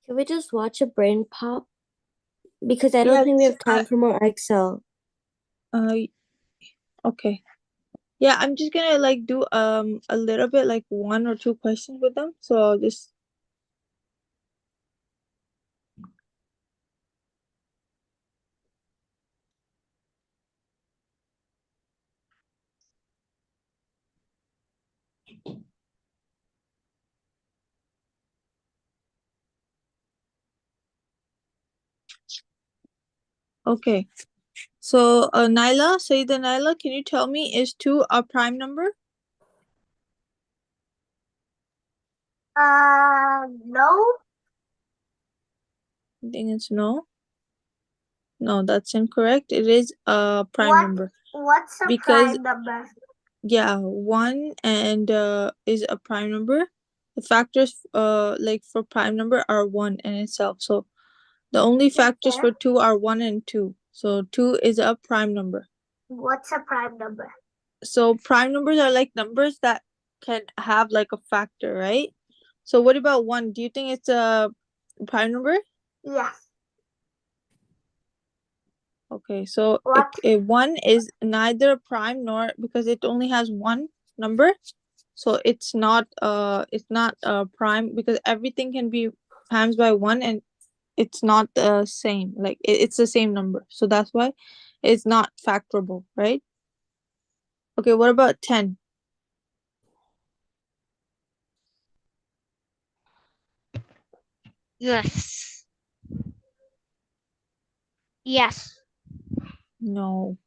Can we just watch a brain pop? Because I don't yes, think we have time for more Excel. okay. Yeah, I'm just gonna like do a little bit like 1 or 2 questions with them. So I'll just Okay. So, Naila, Sayyidah Naila, can you tell me, is 2 a prime number? No. I think it's no. No, that's incorrect. It is a prime number. What's a Because prime number? yeah, 1 and is a prime number. The factors like for prime number are 1 in itself. So the only factors for 2 are 1 and 2. So 2 is a prime number. What's a prime number? So prime numbers are like numbers that can have like a factor, right? So what about 1? Do you think it's a prime number? Yes. Okay, so What? 1 is neither a prime nor, because it only has one number. So it's not prime, because everything can be times by 1 and it's not the same. Like it's the same number. So that's why it's not factorable, right? Okay, what about 10? Yes. Yes. No.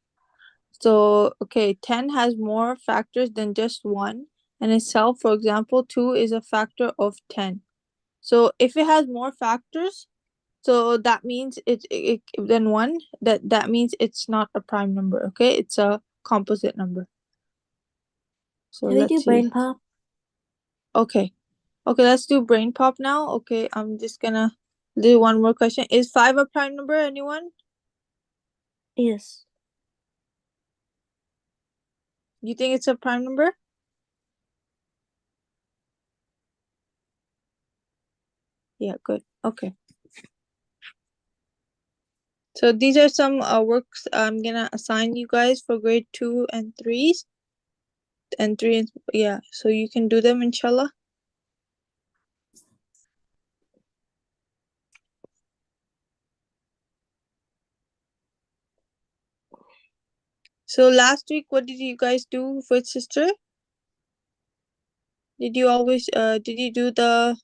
So, okay, 10 has more factors than just 1. And itself, for example, 2 is a factor of 10. So if it has more factors, so that means it than 1, that means it's not a prime number, okay? It's a composite number. So Can we do let's brain see. pop? Okay. Okay, let's do brain pop now. Okay, I'm just gonna do one more question. Is 5 a prime number, anyone? Yes. You think it's a prime number? Yeah, good. Okay. So these are some works I'm gonna assign you guys for grade 2 and 3s. And 3 and yeah, so you can do them, inshallah. So last week, what did you guys do with sister? Did you always did you do the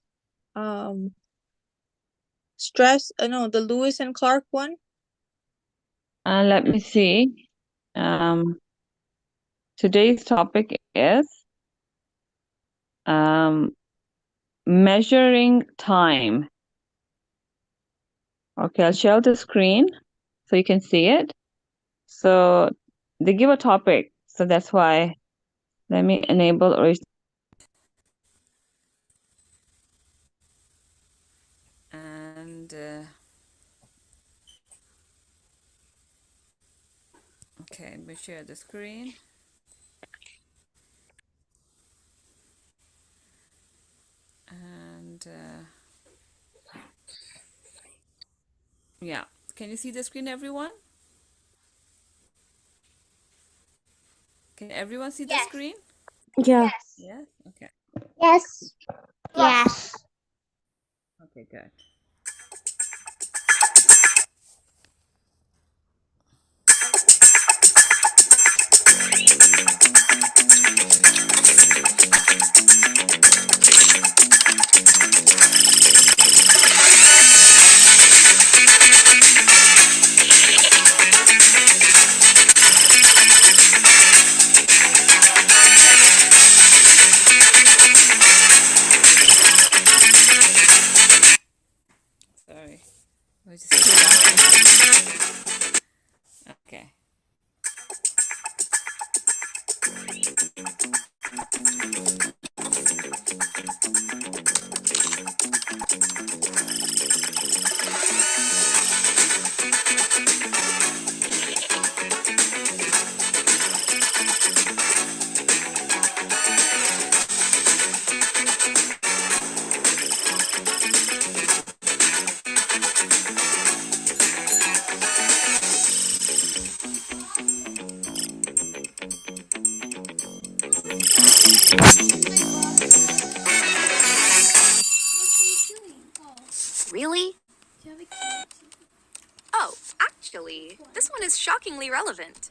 stress no, the Lewis and Clark one? Let me see. Today's topic is measuring time. Okay, I'll share the screen so you can see it. So they give a topic, so that's why. Let me enable original. And okay, let me share the screen. And yeah, can you see the screen, everyone? Can everyone see the screen? Yeah. Yes. Okay. Yes. Yes. Okay, good. Sorry. I was just okay. Really? Oh, actually, this one is shockingly relevant.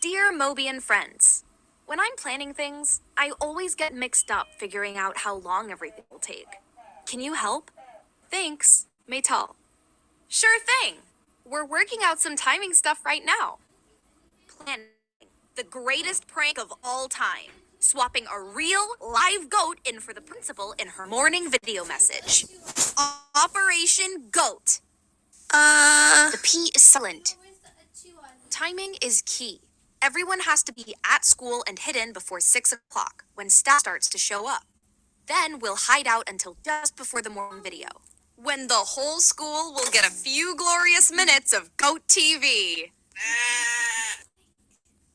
Dear Moby and friends, When I'm planning things, I always get mixed up figuring out how long everything will take. Can you help? Thanks, Maytal. Sure thing. We're working out some timing stuff right now. Planning. The greatest prank of all time. Swapping a real, live goat in for the principal in her morning video message. Operation Goat. The P is silent. Timing is key. Everyone has to be at school and hidden before 6 o'clock when staff starts to show up. Then we'll hide out until just before the morning video, when the whole school will get a few glorious minutes of GOAT TV.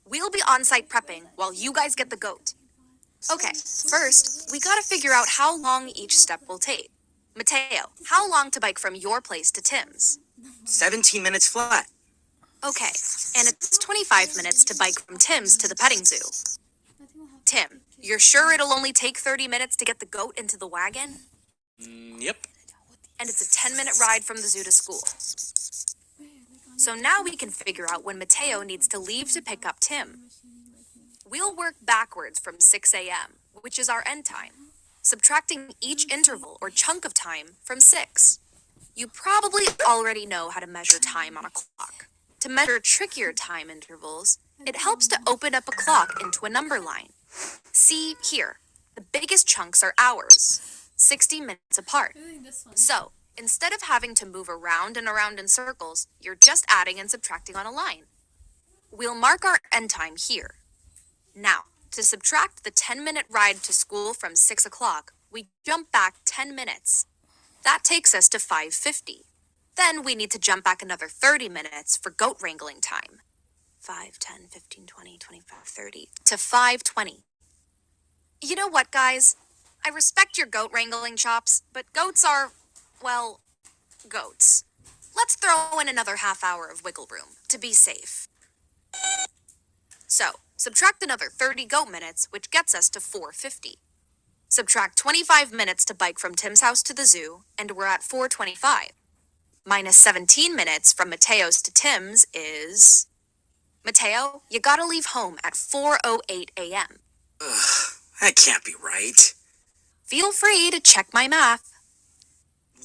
We'll be on site prepping while you guys get the goat. Okay, first, we gotta figure out how long each step will take. Mateo, how long to bike from your place to Tim's? 17 minutes flat. Okay, and it's 25 minutes to bike from Tim's to the petting zoo. Tim, you're sure it'll only take 30 minutes to get the goat into the wagon? Yep. And it's a 10-minute ride from the zoo to school. So now we can figure out when Mateo needs to leave to pick up Tim. We'll work backwards from 6 a.m., which is our end time, subtracting each interval or chunk of time from 6. You probably already know how to measure time on a clock. To measure trickier time intervals, it helps to open up a clock into a number line. See here, the biggest chunks are hours, 60 minutes apart. So, instead of having to move around and around in circles, you're just adding and subtracting on a line. We'll mark our end time here. Now, to subtract the 10-minute ride to school from 6 o'clock, we jump back 10 minutes. That takes us to 5:50. Then we need to jump back another 30 minutes for goat wrangling time. 5, 10, 15, 20, 25, 30 to 5:20. You know what, guys? I respect your goat wrangling chops, but goats are, well, goats. Let's throw in another half hour of wiggle room to be safe. So, subtract another 30 goat minutes, which gets us to 4:50. Subtract 25 minutes to bike from Tim's house to the zoo, and we're at 4:25. Minus 17 minutes from Mateo's to Tim's is... Mateo, you gotta leave home at 4:08 a.m. Ugh, that can't be right. Feel free to check my math.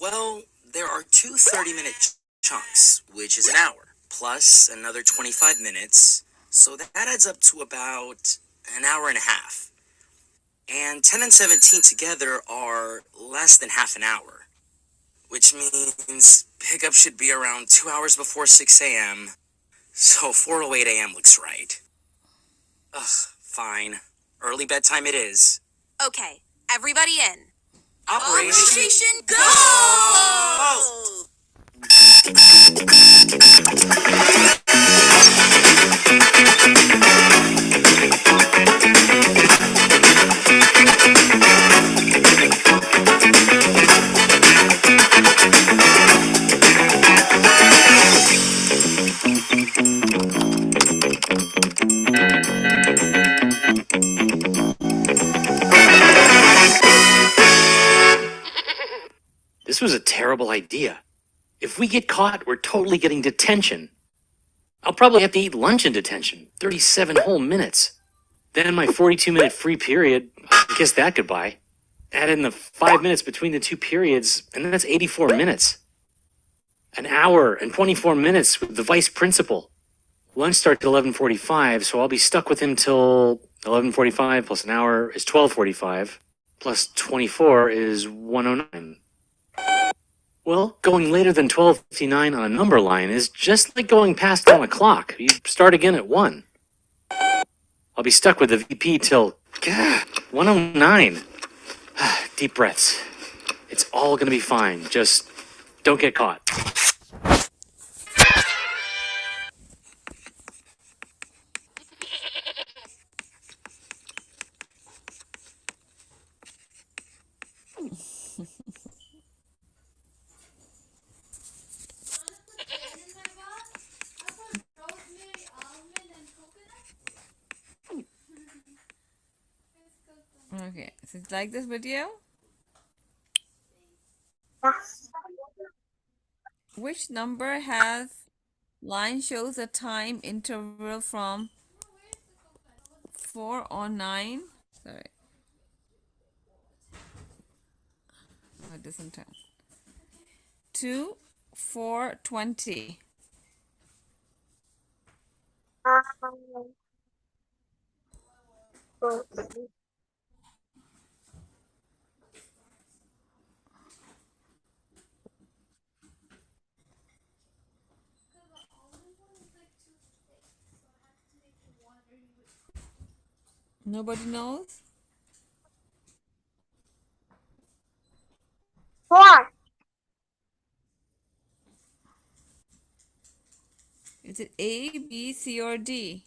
Well, there are two 30-minute chunks, which is an hour, plus another 25 minutes, so that adds up to about an hour and a half. And 10 and 17 together are less than half an hour, which means pickup should be around 2 hours before 6 a.m., so 4:08 a.m. looks right. Ugh, fine. Early bedtime it is. Okay, everybody in. Operation Go! This was a terrible idea. If we get caught, we're totally getting detention. I'll probably have to eat lunch in detention. 37 whole minutes. Then my 42-minute free period, I guess that goodbye. Add in the 5 minutes between the two periods, and that's 84 minutes. An hour and 24 minutes with the vice principal. Lunch starts at 11:45, so I'll be stuck with him till 11:45 plus an hour is 12:45, plus 24 is 109. Well, going later than 12:59 on a number line is just like going past 1 o'clock. You start again at 1. I'll be stuck with the VP till 109. Deep breaths. It's all gonna be fine. Just don't get caught. Okay, so it's like this video. Which number has line shows a time interval from 4 or 9. Sorry. Oh, it doesn't turn. 2, 4, 20. Nobody knows? 4. Is it A, B, C, or D?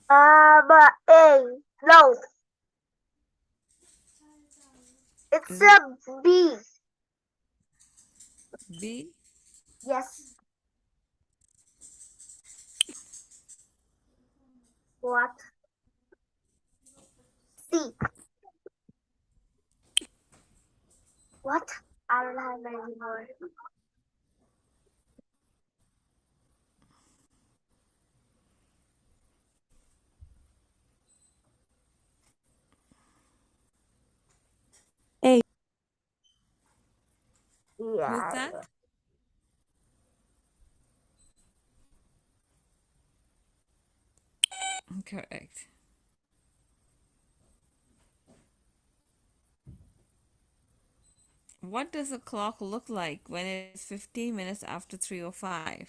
But A. No. It's Is it a B. B? Yes. What? C. What? I don't have any more. A. Who's Yeah. that? Correct. What does the clock look like when it is 15 minutes after 3:05?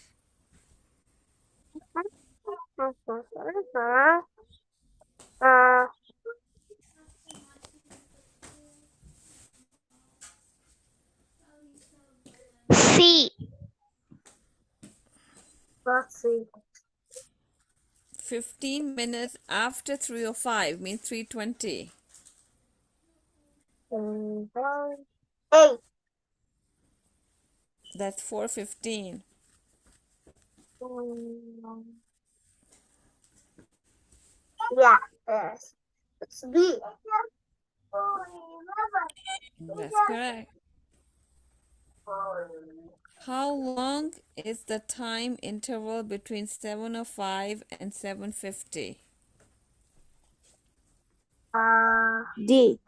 C. Let's see. 15 minutes after 3:05 means 3:20. A. That's 4:15. Yeah. Yes. It's B. That's correct. How long is the time interval between 7:05 and 7:50? D.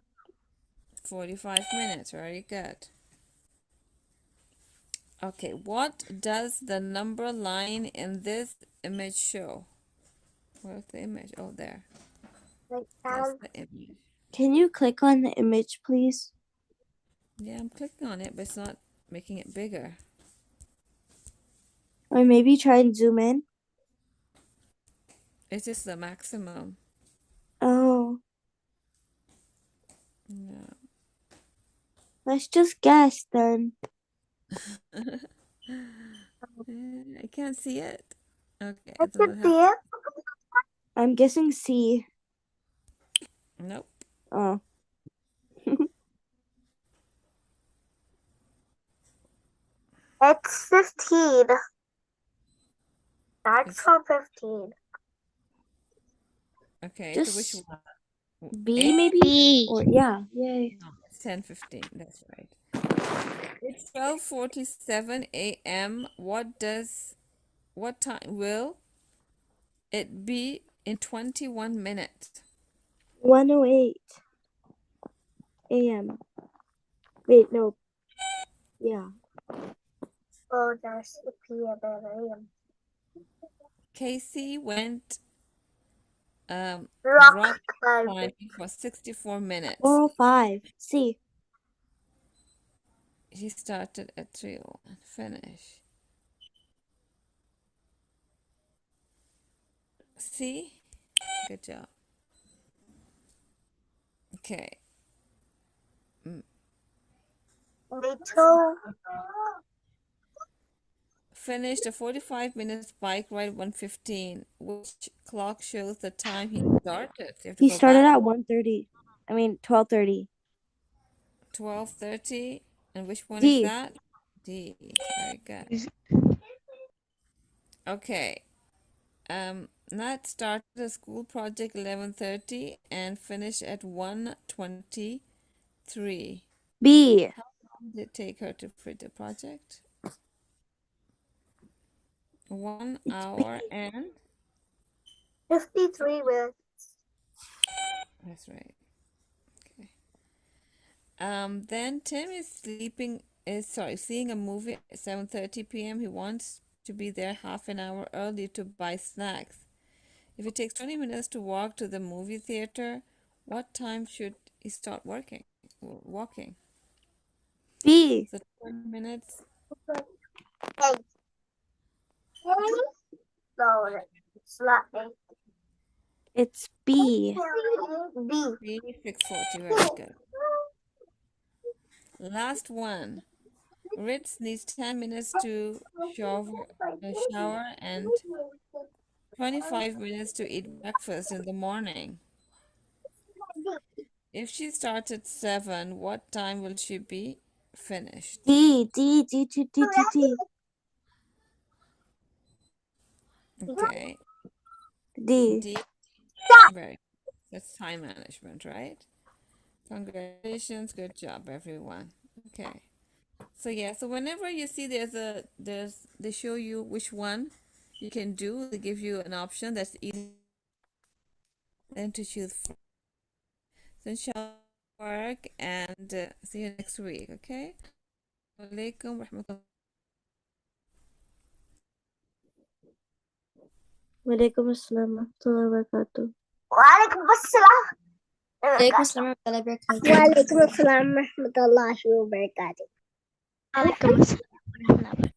45 minutes. Very good. Okay, what does the number line in this image show? Where's the image? Oh, there. That's the image. Can you click on the image, please? Yeah, I'm clicking on it, but it's not making it bigger. Or maybe try and zoom in. It's just the maximum. Oh, Yeah. let's just guess then. I can't see it. Okay, I so can we'll see have it. I'm guessing C. nope. Oh, It's 15. That's It's from 15. okay, so which just one? B A? maybe? B. Or yeah, yay. No, it's 10:15. That's right. It's 12:47 a.m. What time will it be in 21 minutes? 1:08 a.m. Wait, no. Yeah. Oh, there's the PM and AM. Casey went Rock rock climbing. climbing for 64 minutes. 4:05. C. He started at 3:01 and finished. See? Good job. Okay. They told Finished a 45 minutes bike ride 1:15. Which clock shows the time he started? You have to He go started back. at 1:30. 12:30. 12:30. And which one is D. that? D. Very good. Okay. Nat started a school project 11:30 and finished at 1:23. B. How long did it take her to print the project? 1 It's B. hour and 53 minutes. That's right. Okay. Then Tim is seeing a movie at 7:30 p.m. He wants to be there half an hour early to buy snacks. If it takes 20 minutes to walk to the movie theater, what time should he start walking? B. So 20 minutes. It's B. B, 6:40. Very good. Last one. Ritz needs 10 minutes to shower and 25 minutes to eat breakfast in the morning. If she starts at 7, what time will she be finished? D. Okay. D. D. Very. That's time management, right? Congratulations. Good job, everyone. Okay. So yeah, so whenever you see they show you which one you can do, they give you an option that's easy then to choose. So inshallah work and see you next week, okay? Alaikum rahmatullah. Walaikum assalam warahmatullahi wabarakatuh. Walaikum assalam warahmatullahi wabarakatuh. Waalaikumsalam warahmatullahi wabarakatuh. Walaikum assalam warahmatullahi wabarakatuh.